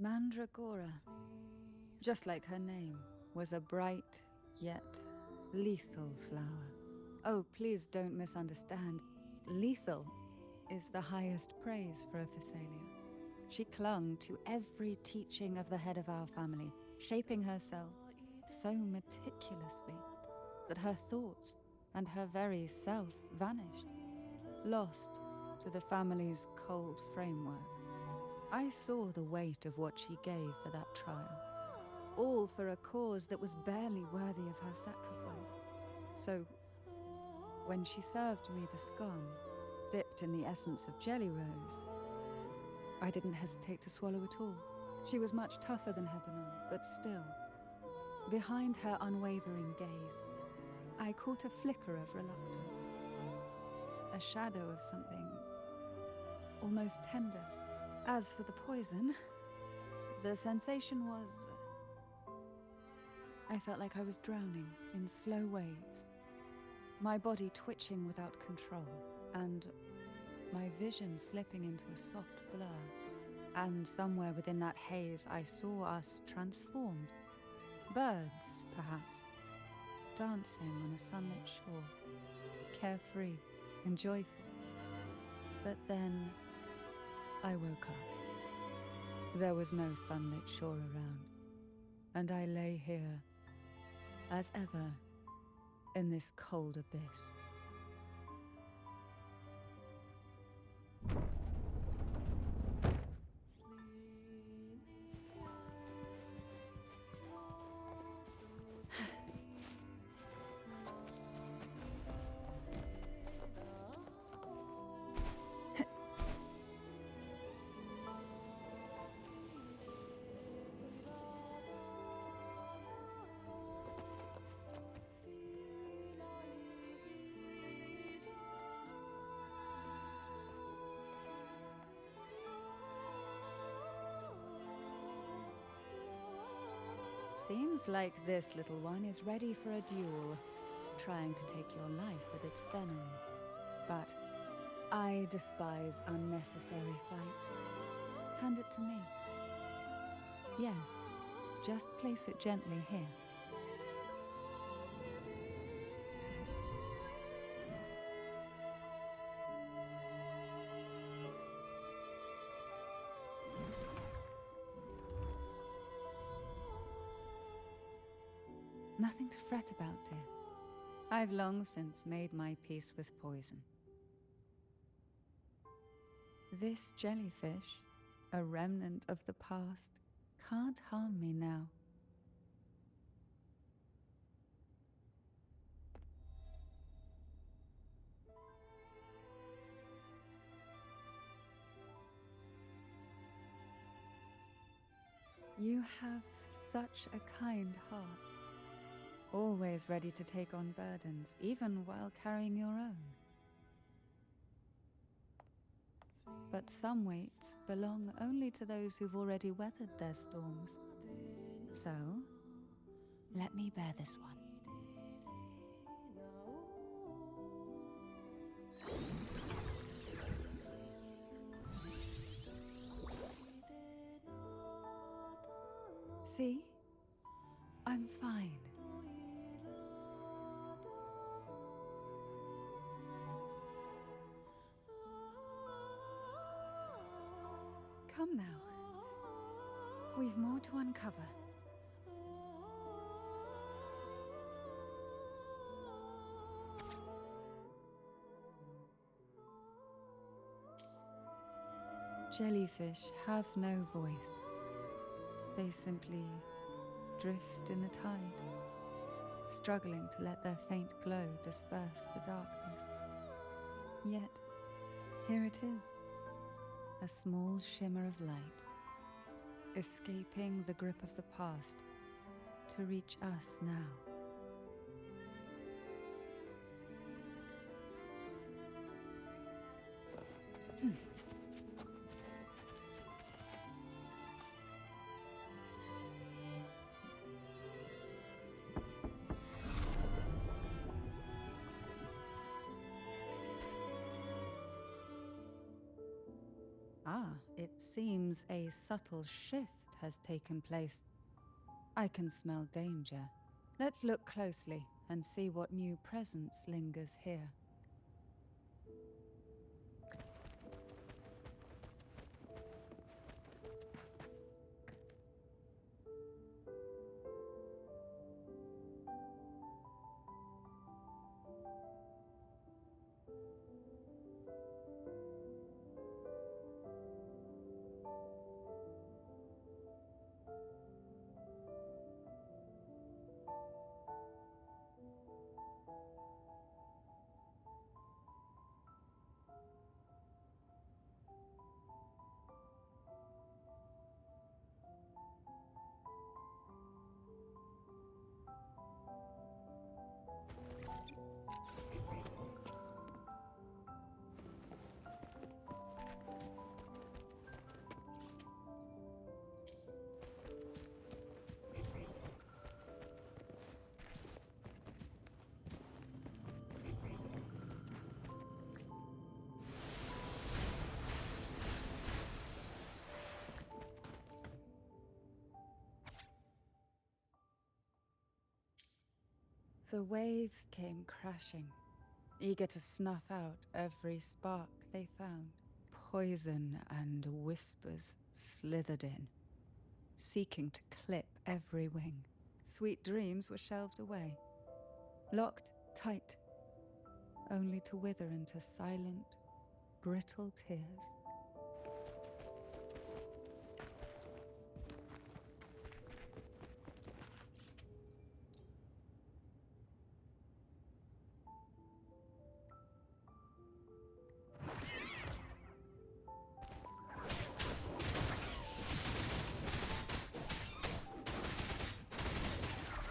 Mandragora, just like her name, was a bright yet lethal flower. Oh, please don't misunderstand. Lethal is the highest praise for a Phasalia. She clung to every teaching of the head of our family, shaping herself so meticulously that her thoughts and her very self vanished, lost to the family's cold framework. I saw the weight of what she gave for that trial, all for a cause that was barely worthy of her sacrifice. So, when she served me the scone, dipped in the essence of jelly rose, I didn't hesitate to swallow it all. She was much tougher than Hebanon, but still, behind her unwavering gaze, I caught a flicker of reluctance, a shadow of something almost tender. As for the poison, the sensation was... I felt like I was drowning in slow waves, my body twitching without control, and my vision slipping into a soft blur. And somewhere within that haze, I saw us transformed. Birds, perhaps, dancing on a sunlit shore, carefree and joyful. But then I woke up. There was no sunlit shore around, and I lay here, as ever, in this cold abyss. Seems like this little one is ready for a duel, trying to take your life with its venom. But I despise unnecessary fights. Hand it to me. Yes, just place it gently here. Nothing to fret about, dear. I've long since made my peace with poison. This jellyfish, a remnant of the past, can't harm me now. You have such a kind heart. Always ready to take on burdens, even while carrying your own. But some weights belong only to those who've already weathered their storms. So, let me bear this one. See? I'm fine. Come now. We've more to uncover. Jellyfish have no voice. They simply drift in the tide, struggling to let their faint glow disperse the darkness. Yet, here it is, a small shimmer of light, escaping the grip of the past to reach us now. It seems a subtle shift has taken place. I can smell danger. Let's look closely and see what new presence lingers here. The waves came crashing, eager to snuff out every spark they found. Poison and whispers slithered in, seeking to clip every wing. Sweet dreams were shelved away, locked tight, only to wither into silent, brittle tears.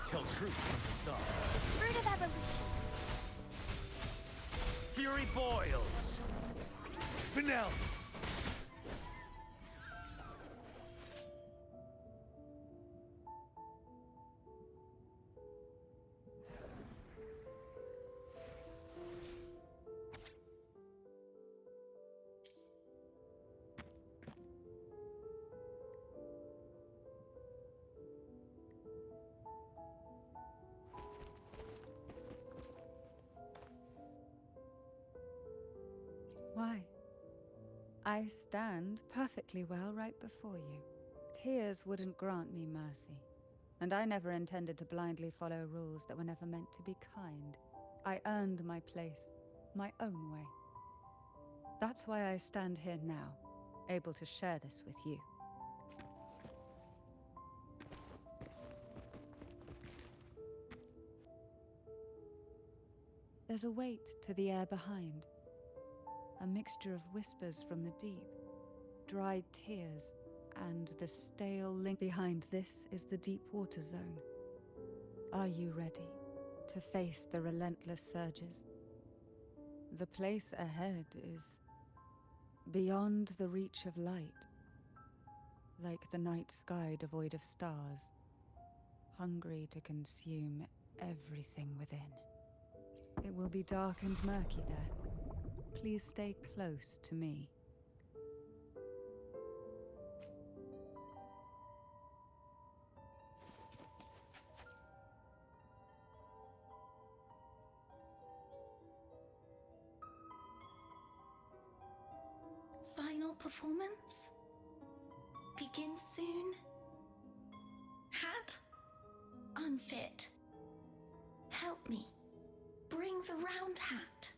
Tell truth from the sun. Fruit of evolution. Fury boils. Penelope. Why? I stand perfectly well right before you. Tears wouldn't grant me mercy, and I never intended to blindly follow rules that were never meant to be kind. I earned my place, my own way. That's why I stand here now, able to share this with you. There's a weight to the air behind. A mixture of whispers from the deep, dried tears, and the stale link. Behind this is the deep water zone. Are you ready to face the relentless surges? The place ahead is beyond the reach of light, like the night sky devoid of stars, hungry to consume everything within. It will be dark and murky there. Please stay close to me. performance begins soon. Hat? Unfit. Help me. Bring the round hat.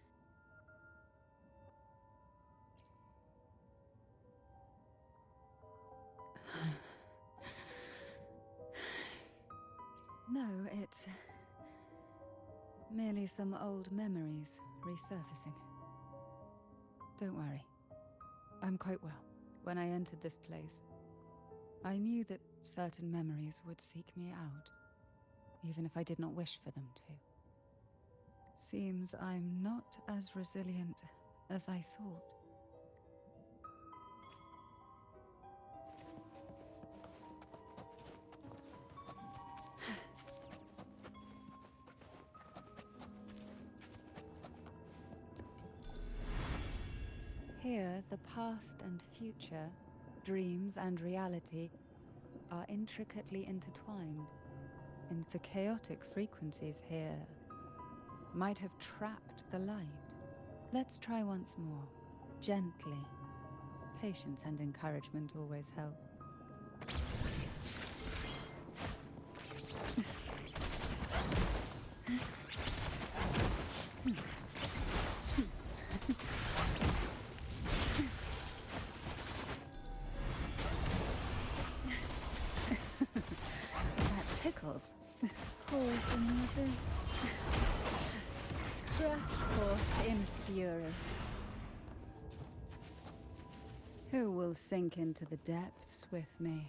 No, it's merely some old memories resurfacing. Don't worry. I'm quite well. When I entered this place, I knew that certain memories would seek me out, even if I did not wish for them to. Seems I'm not as resilient as I thought. Here, the past and future, dreams and reality, are intricately intertwined, and the chaotic frequencies here might have trapped the light. Let's try once more, gently. Patience and encouragement always help. Tickles. Call for more of this. Crash forth in fury. Who will sink into the depths with me?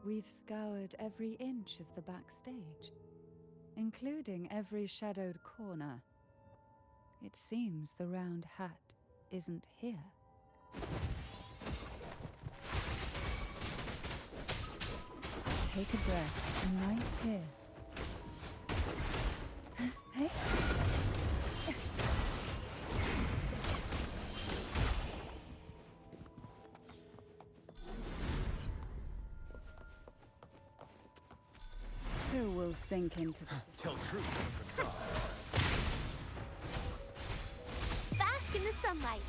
We've scoured every inch of the backstage, including every shadowed corner. It seems the round hat isn't here. Take a breath, and right here. Hey? Who will sink into the... Tell truth with the sun. Bask in the sunlight.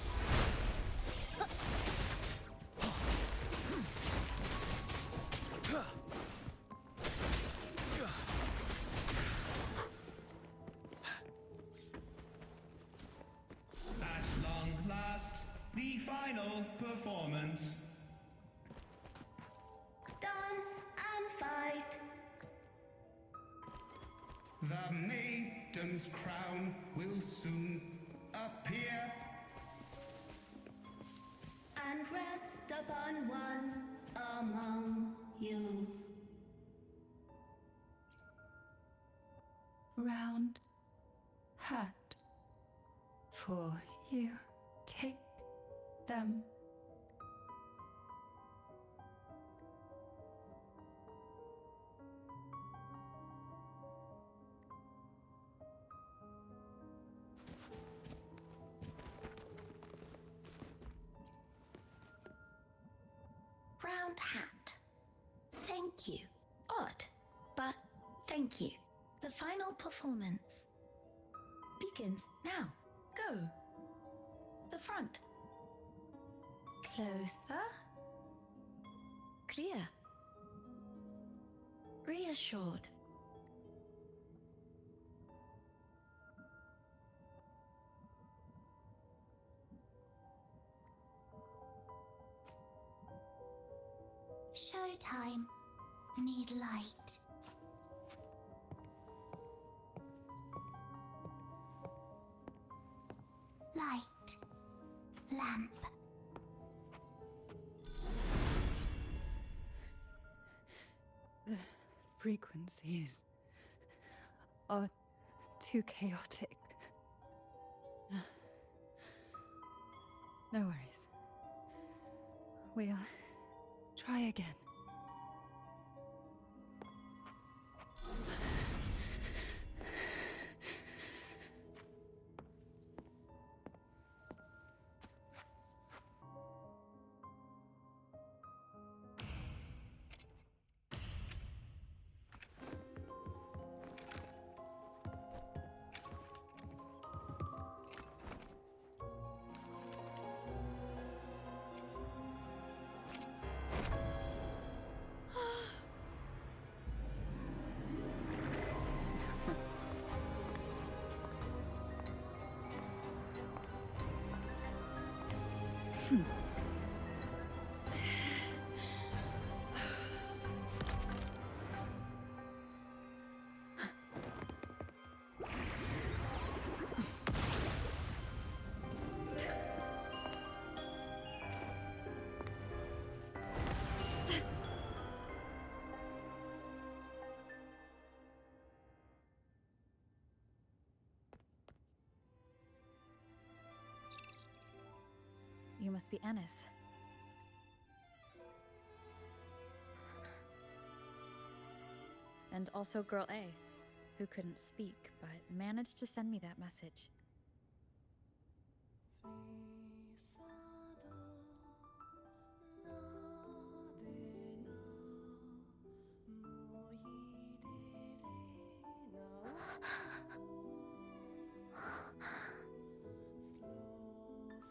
At long last, the final performance. Dance and fight. The maiden's crown will soon appear. And rest upon one among you. round hat for you. Take them. Round hat. Thank you. Odd, but thank you. The final performance begins now. Go. The front. Closer. Clear. Reassured. Showtime. Need light. Light. Lamp. The frequencies are too chaotic. No worries. We'll try again. You must be Ennis. And also Girl A, who couldn't speak, but managed to send me that message.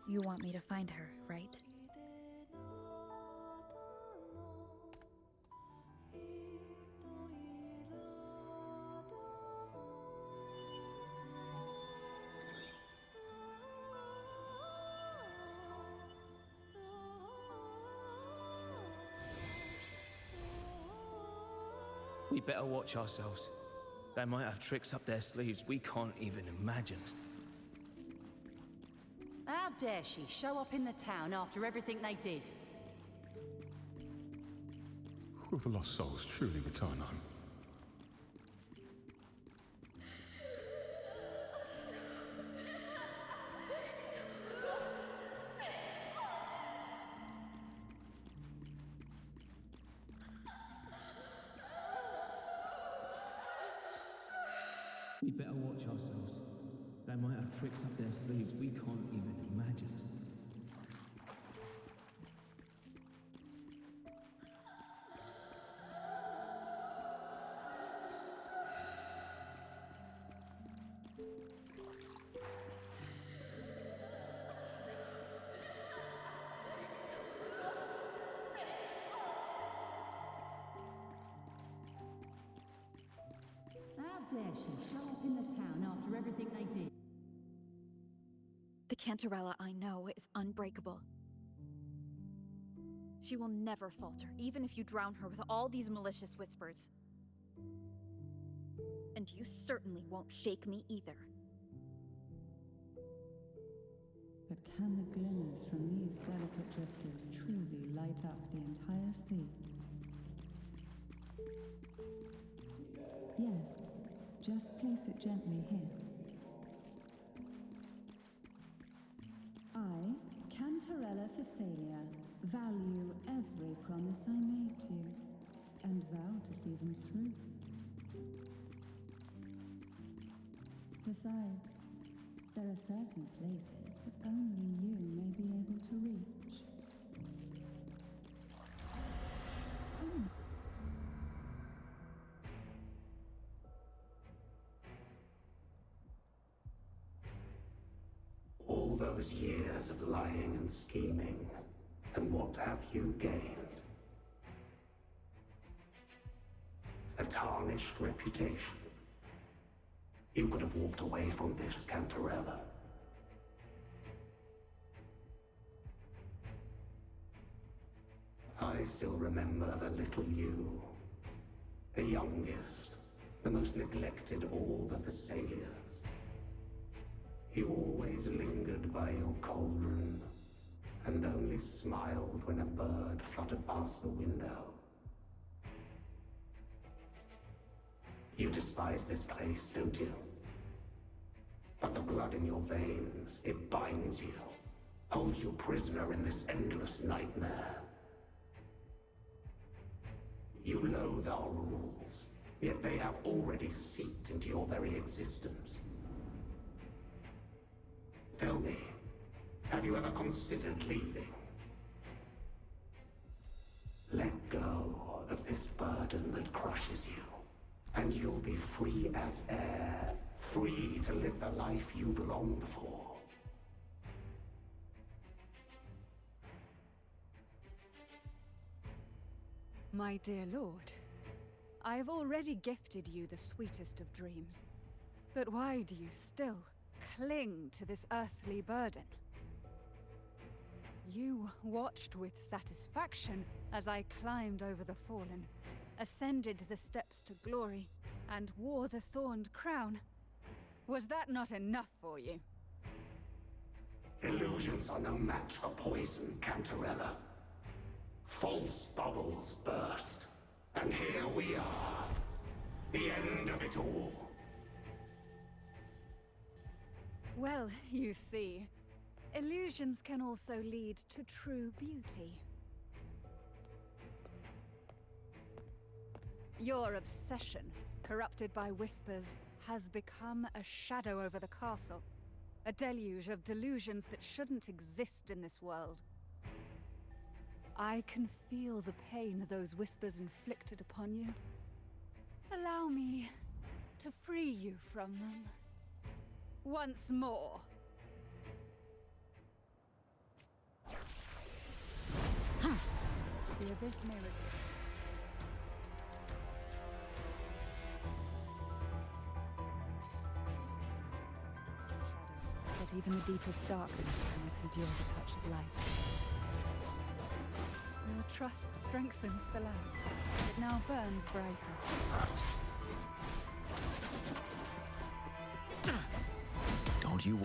You want me to find her, right? We better watch ourselves. They might have tricks up their sleeves we can't even imagine. How dare she show up in the town after everything they did? Will the lost souls truly return home? We better watch ourselves. They might have tricks up their sleeves we can't even imagine. How dare she show up in the town after everything they did? The Cantarella I know is unbreakable. She will never falter, even if you drown her with all these malicious whispers. And you certainly won't shake me either. But can the glimmers from these delicate drifters truly light up the entire sea? Yes, just place it gently here. I, Cantarella Phasalia, value every promise I made to you, and vow to see them through. Besides, there are certain places that only you may be able to reach. Come. All those years of lying and scheming, and what have you gained? A tarnished reputation. You could have walked away from this, Cantarella. I still remember the little you, the youngest, the most neglected of all the Thessalias. You always lingered by your cauldron, and only smiled when a bird fluttered past the window. You despise this place, don't you? But the blood in your veins, it binds you, holds you prisoner in this endless nightmare. You loathe our rules, yet they have already seeped into your very existence. Tell me, have you ever considered leaving? Let go of this burden that crushes you, and you'll be free as air, free to live the life you've longed for. My dear lord, I have already gifted you the sweetest of dreams. But why do you still cling to this earthly burden? You watched with satisfaction as I climbed over the fallen, ascended the steps to glory, and wore the thorned crown. Was that not enough for you? Illusions are no match for poison, Cantarella. False bubbles burst, and here we are. The end of it all. Well, you see, illusions can also lead to true beauty. Your obsession, corrupted by whispers, has become a shadow over the castle. A deluge of delusions that shouldn't exist in this world. I can feel the pain those whispers inflicted upon you. Allow me to free you from them. Once more. The abyss may resist. Shadows, but even the deepest darkness cannot endure the touch of light. Your trust strengthens the lamp. It now burns brighter. Don't you...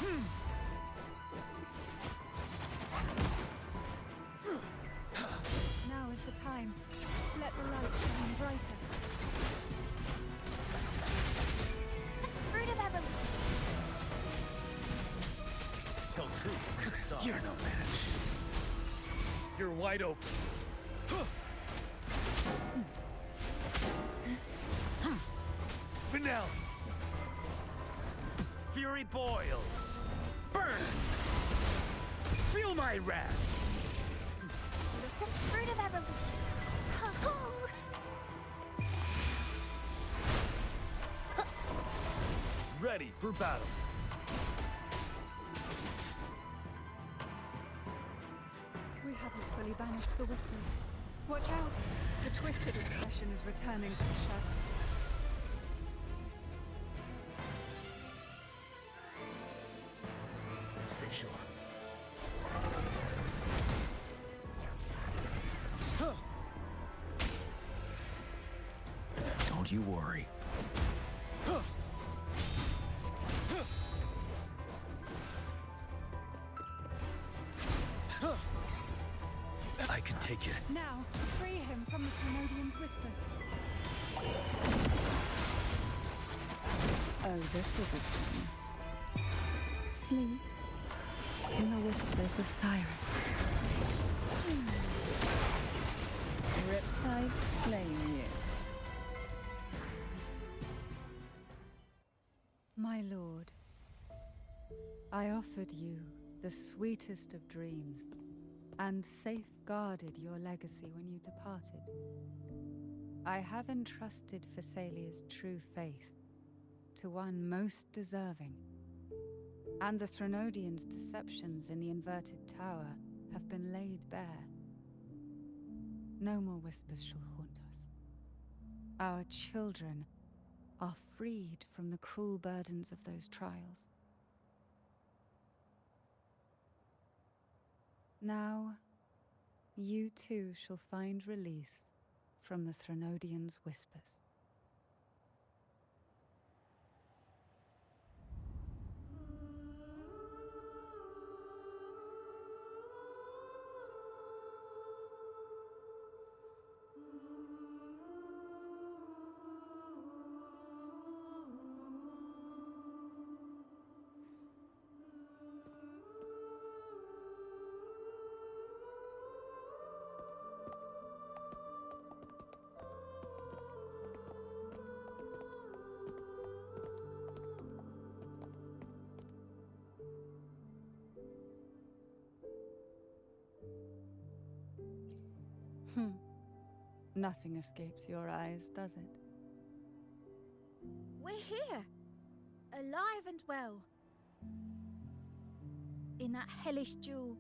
Now is the time. Let the light shine brighter. The fruit of evolution. Tell truth. You're no match. You're wide open. Finale. Fury boils. Burn. Feel my wrath. The fruit of evolution. Ready for battle. We haven't fully banished the whispers. Watch out! The twisted obsession is returning to the shadow. Stay sure. Don't you worry. I can take it. Now, free him from the Trinodian's whispers. Oh, this will be fun. Sleep in the whispers of Cyrus. Riptides claim you. My lord, I offered you the sweetest of dreams and safeguarded your legacy when you departed. I have entrusted Phassalia's true faith to one most deserving, and the Trinodians' deceptions in the inverted tower have been laid bare. No more whispers shall haunt us. Our children are freed from the cruel burdens of those trials. Now, you too shall find release from the Trinodians' whispers. Nothing escapes your eyes, does it? We're here, alive and well. In that hellish duel,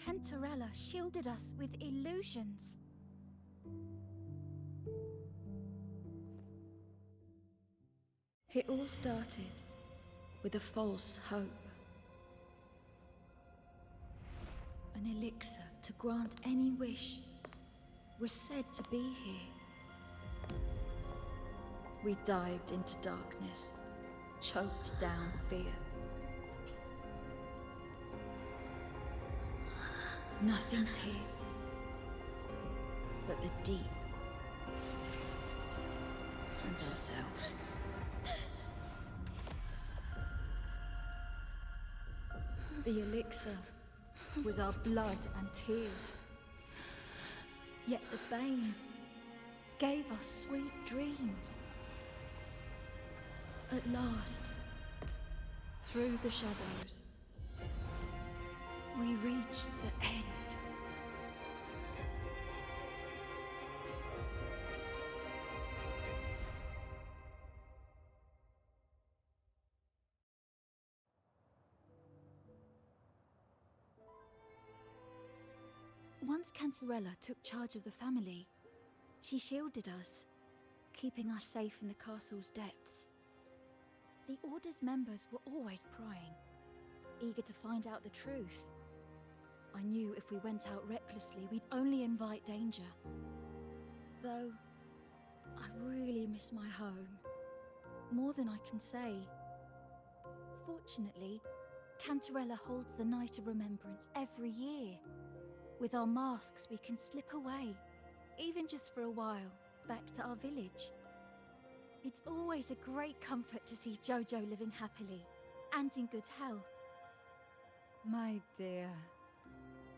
Cantarella shielded us with illusions. It all started with a false hope. An elixir to grant any wish was said to be here. We dived into darkness, choked down fear. Nothing's here but the deep and ourselves. The elixir was our blood and tears. Yet the bane gave us sweet dreams. At last, through the shadows, we reached the end. Once Cantarella took charge of the family, she shielded us, keeping us safe in the castle's depths. The Order's members were always prying, eager to find out the truth. I knew if we went out recklessly, we'd only invite danger. Though, I really miss my home, more than I can say. Fortunately, Cantarella holds the Night of Remembrance every year. With our masks, we can slip away, even just for a while, back to our village. It's always a great comfort to see Jojo living happily and in good health. My dear,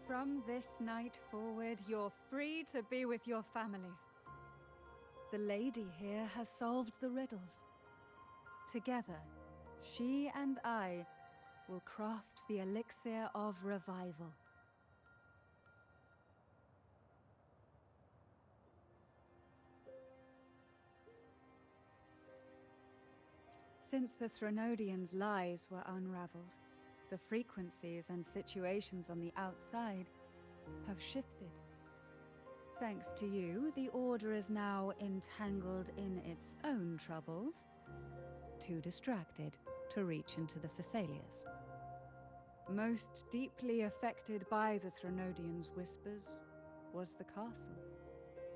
from this night forward, you're free to be with your families. The lady here has solved the riddles. Together, she and I will craft the elixir of revival. Since the Threnodians' lies were unraveled, the frequencies and situations on the outside have shifted. Thanks to you, the Order is now entangled in its own troubles, too distracted to reach into the Thessalias. Most deeply affected by the Threnodians' whispers was the castle,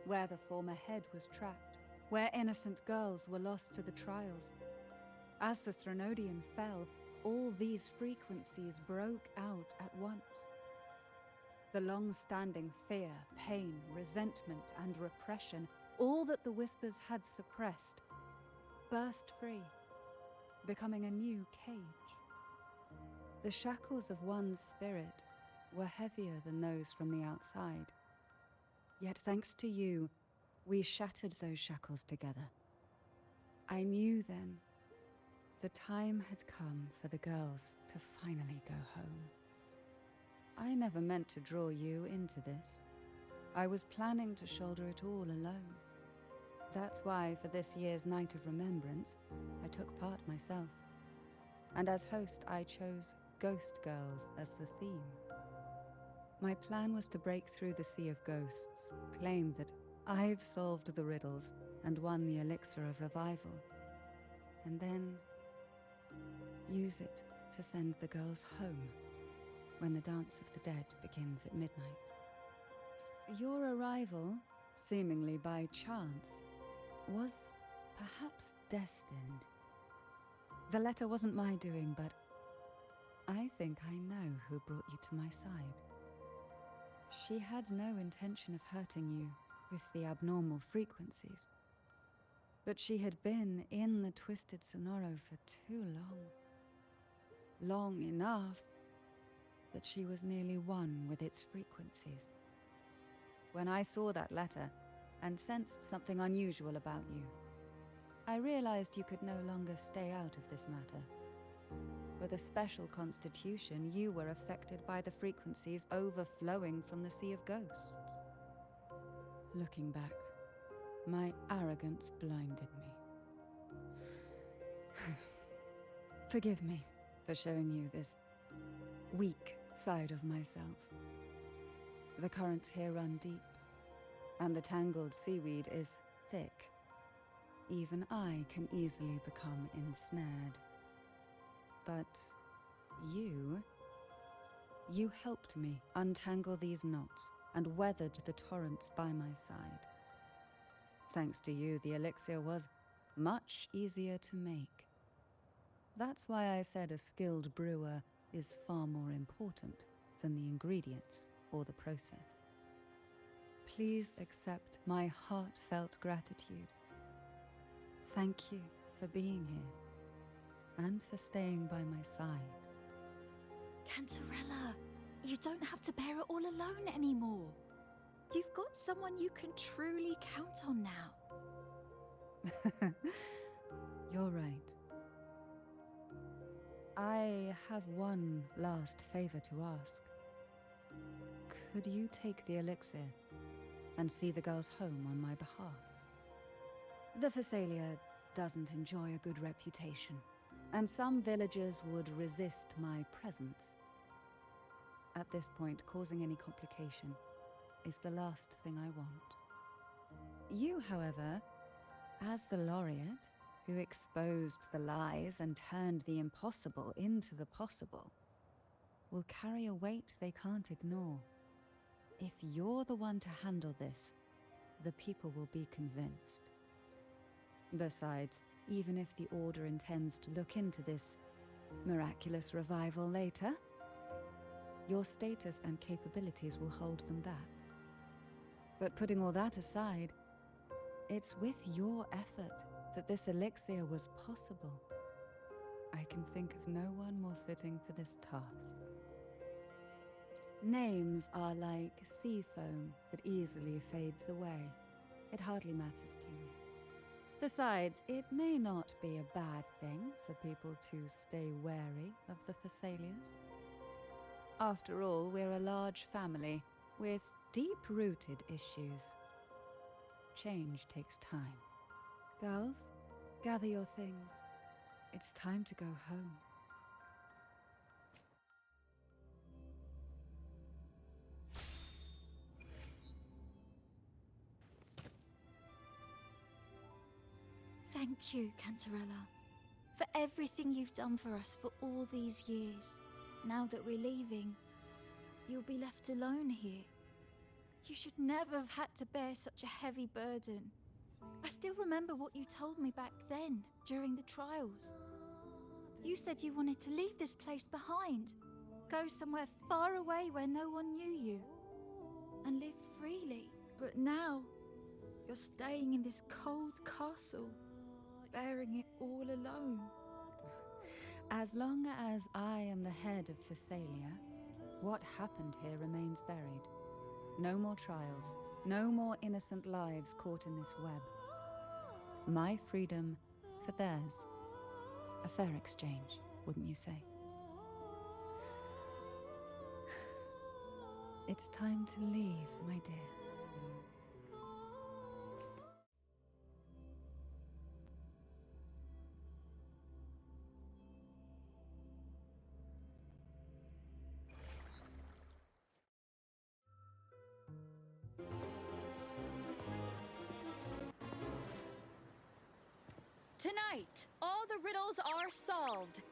where the former head was trapped, where innocent girls were lost to the trials. As the Threnodian fell, all these frequencies broke out at once. The long-standing fear, pain, resentment, and repression, all that the whispers had suppressed, burst free, becoming a new cage. The shackles of one's spirit were heavier than those from the outside. Yet thanks to you, we shattered those shackles together. I knew then the time had come for the girls to finally go home. I never meant to draw you into this. I was planning to shoulder it all alone. That's why for this year's Night of Remembrance, I took part myself. And as host, I chose Ghost Girls as the theme. My plan was to break through the sea of ghosts, claim that I've solved the riddles and won the elixir of revival, and then use it to send the girls home when the Dance of the Dead begins at midnight. Your arrival, seemingly by chance, was perhaps destined. The letter wasn't my doing, but I think I know who brought you to my side. She had no intention of hurting you with the abnormal frequencies, but she had been in the Twisted Sonoro for too long. Long enough that she was nearly one with its frequencies. When I saw that letter and sensed something unusual about you, I realized you could no longer stay out of this matter. With a special constitution, you were affected by the frequencies overflowing from the Sea of Ghosts. Looking back, my arrogance blinded me. Forgive me for showing you this weak side of myself. The currents here run deep, and the tangled seaweed is thick. Even I can easily become ensnared. But you You helped me untangle these knots and weathered the torrents by my side. Thanks to you, the elixir was much easier to make. That's why I said a skilled brewer is far more important than the ingredients or the process. Please accept my heartfelt gratitude. Thank you for being here and for staying by my side. Cantarella, you don't have to bear it all alone anymore. You've got someone you can truly count on now. You're right. I have one last favor to ask. Could you take the elixir and see the girls home on my behalf? The Phasalia doesn't enjoy a good reputation, and some villagers would resist my presence. At this point, causing any complication is the last thing I want. You, however, as the laureate who exposed the lies and turned the impossible into the possible, will carry a weight they can't ignore. If you're the one to handle this, the people will be convinced. Besides, even if the Order intends to look into this miraculous revival later, your status and capabilities will hold them back. But putting all that aside, it's with your effort that this elixir was possible. I can think of no one more fitting for this task. Names are like sea foam that easily fades away. It hardly matters to me. Besides, it may not be a bad thing for people to stay wary of the Phasalias. After all, we're a large family with deep-rooted issues. Change takes time. Girls, gather your things. It's time to go home. Thank you, Cantarella, for everything you've done for us for all these years. Now that we're leaving, you'll be left alone here. You should never have had to bear such a heavy burden. I still remember what you told me back then, during the trials. You said you wanted to leave this place behind, go somewhere far away where no one knew you, and live freely. But now, you're staying in this cold castle, bearing it all alone. As long as I am the head of Phasalia, what happened here remains buried. No more trials, no more innocent lives caught in this web. My freedom for theirs. A fair exchange, wouldn't you say? It's time to leave, my dear. Tonight, all the riddles are solved.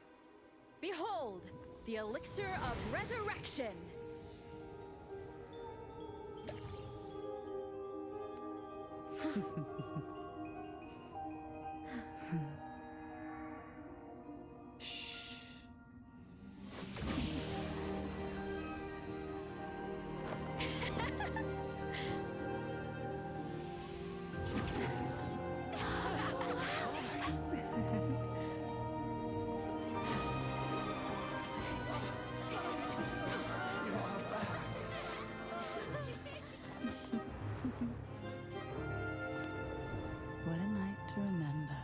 Behold, the elixir of resurrection. What a night to remember.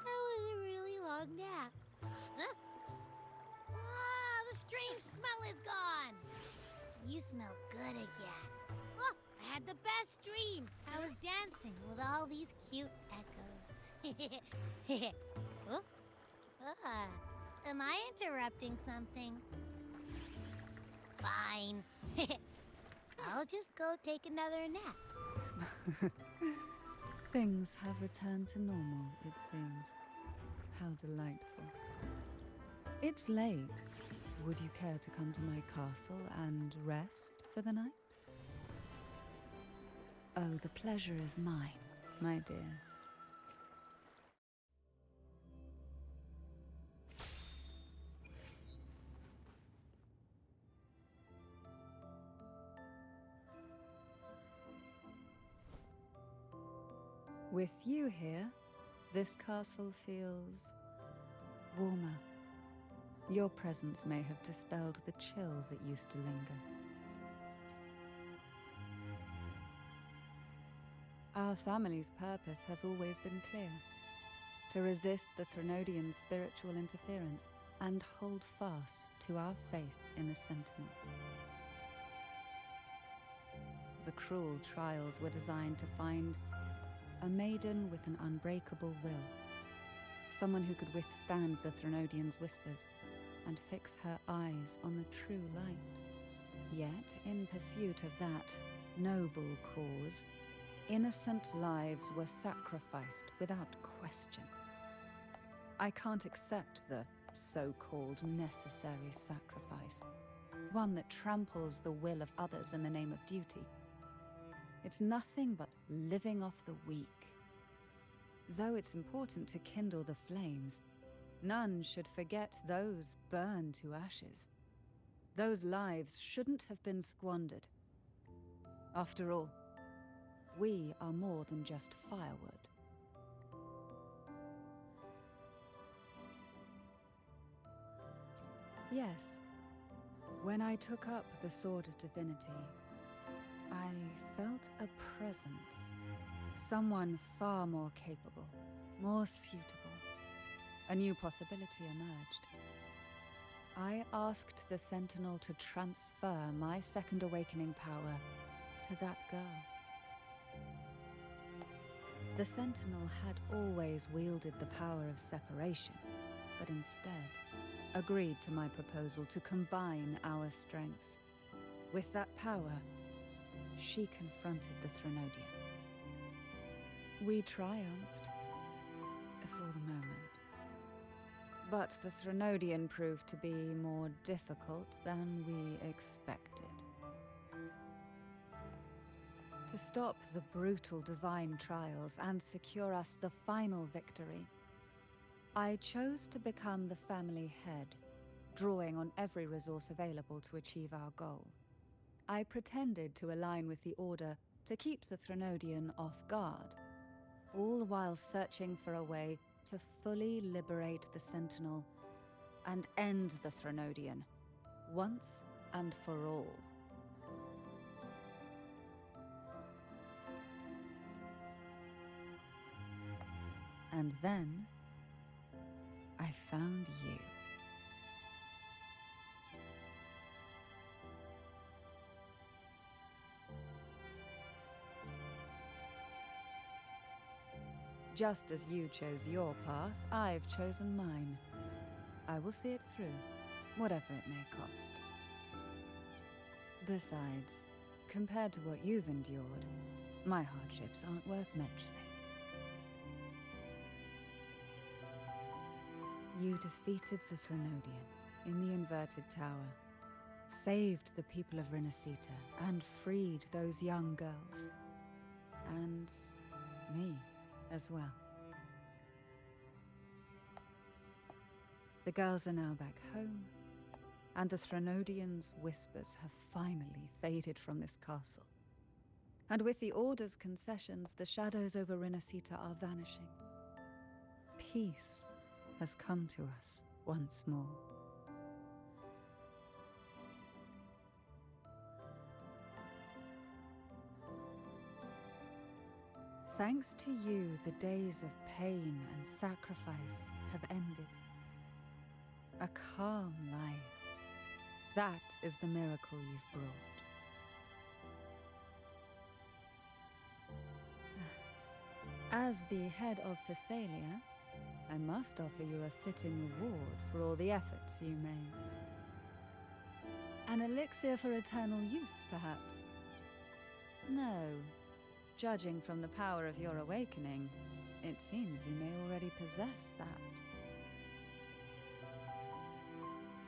That was a really long nap. Huh? Ah, the strange smell is gone. You smell good again. Oh, I had the best with all these cute echoes. Oh, am I interrupting something? Fine. I'll just go take another nap. Things have returned to normal, it seems. How delightful. It's late. Would you care to come to my castle and rest for the night? Oh, the pleasure is mine, my dear. With you here, this castle feels warmer. Your presence may have dispelled the chill that used to linger. Our family's purpose has always been clear: to resist the Threnodian spiritual interference and hold fast to our faith in the Sentinel. The cruel trials were designed to find a maiden with an unbreakable will, someone who could withstand the Threnodian's whispers and fix her eyes on the true light. Yet, in pursuit of that noble cause, innocent lives were sacrificed without question. I can't accept the so-called necessary sacrifice, one that tramples the will of others in the name of duty. It's nothing but living off the weak. Though it's important to kindle the flames, none should forget those burned to ashes. Those lives shouldn't have been squandered. After all, we are more than just firewood. Yes, when I took up the Sword of Divinity, I felt a presence. Someone far more capable, more suitable. A new possibility emerged. I asked the Sentinel to transfer my second awakening power to that girl. The Sentinel had always wielded the power of separation, but instead agreed to my proposal to combine our strengths. With that power, she confronted the Threnodian. We triumphed, for the moment. But the Threnodian proved to be more difficult than we expected. To stop the brutal divine trials and secure us the final victory, I chose to become the family head, drawing on every resource available to achieve our goal. I pretended to align with the Order to keep the Threnodian off guard, all while searching for a way to fully liberate the Sentinel and end the Threnodian, once and for all. And then, I found you. Just as you chose your path, I've chosen mine. I will see it through, whatever it may cost. Besides, compared to what you've endured, my hardships aren't worth mentioning. You defeated the Threnodian in the Inverted Tower, saved the people of Renacita, and freed those young girls. And me as well. The girls are now back home, and the Threnodian's whispers have finally faded from this castle. And with the Order's concessions, the shadows over Renacita are vanishing. Peace has come to us once more. Thanks to you, the days of pain and sacrifice have ended. A calm life. That is the miracle you've brought. As the head of Phasalia, I must offer you a fitting reward for all the efforts you made. An elixir for eternal youth, perhaps? No. Judging from the power of your awakening, it seems you may already possess that.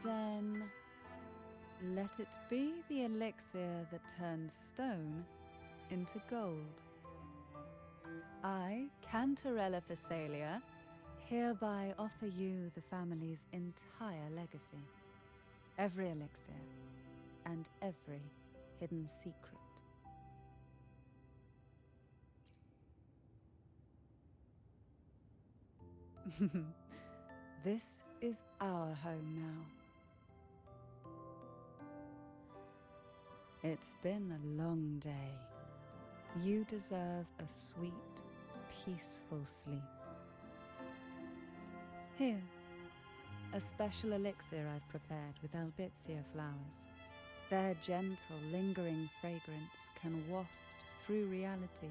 Then, let it be the elixir that turns stone into gold. I, Cantarella Phasalia, hereby offer you the family's entire legacy. Every elixir and every hidden secret. This is our home now. It's been a long day. You deserve a sweet, peaceful sleep. Here, a special elixir I've prepared with albizia flowers. Their gentle, lingering fragrance can waft through reality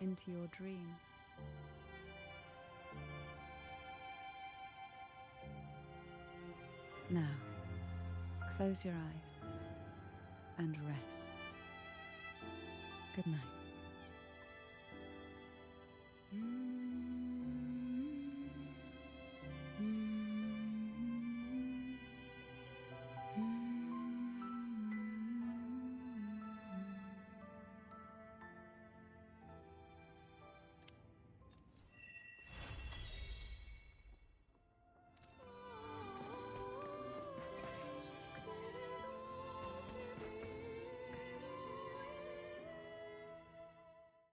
into your dream. Now, close your eyes and rest. Good night.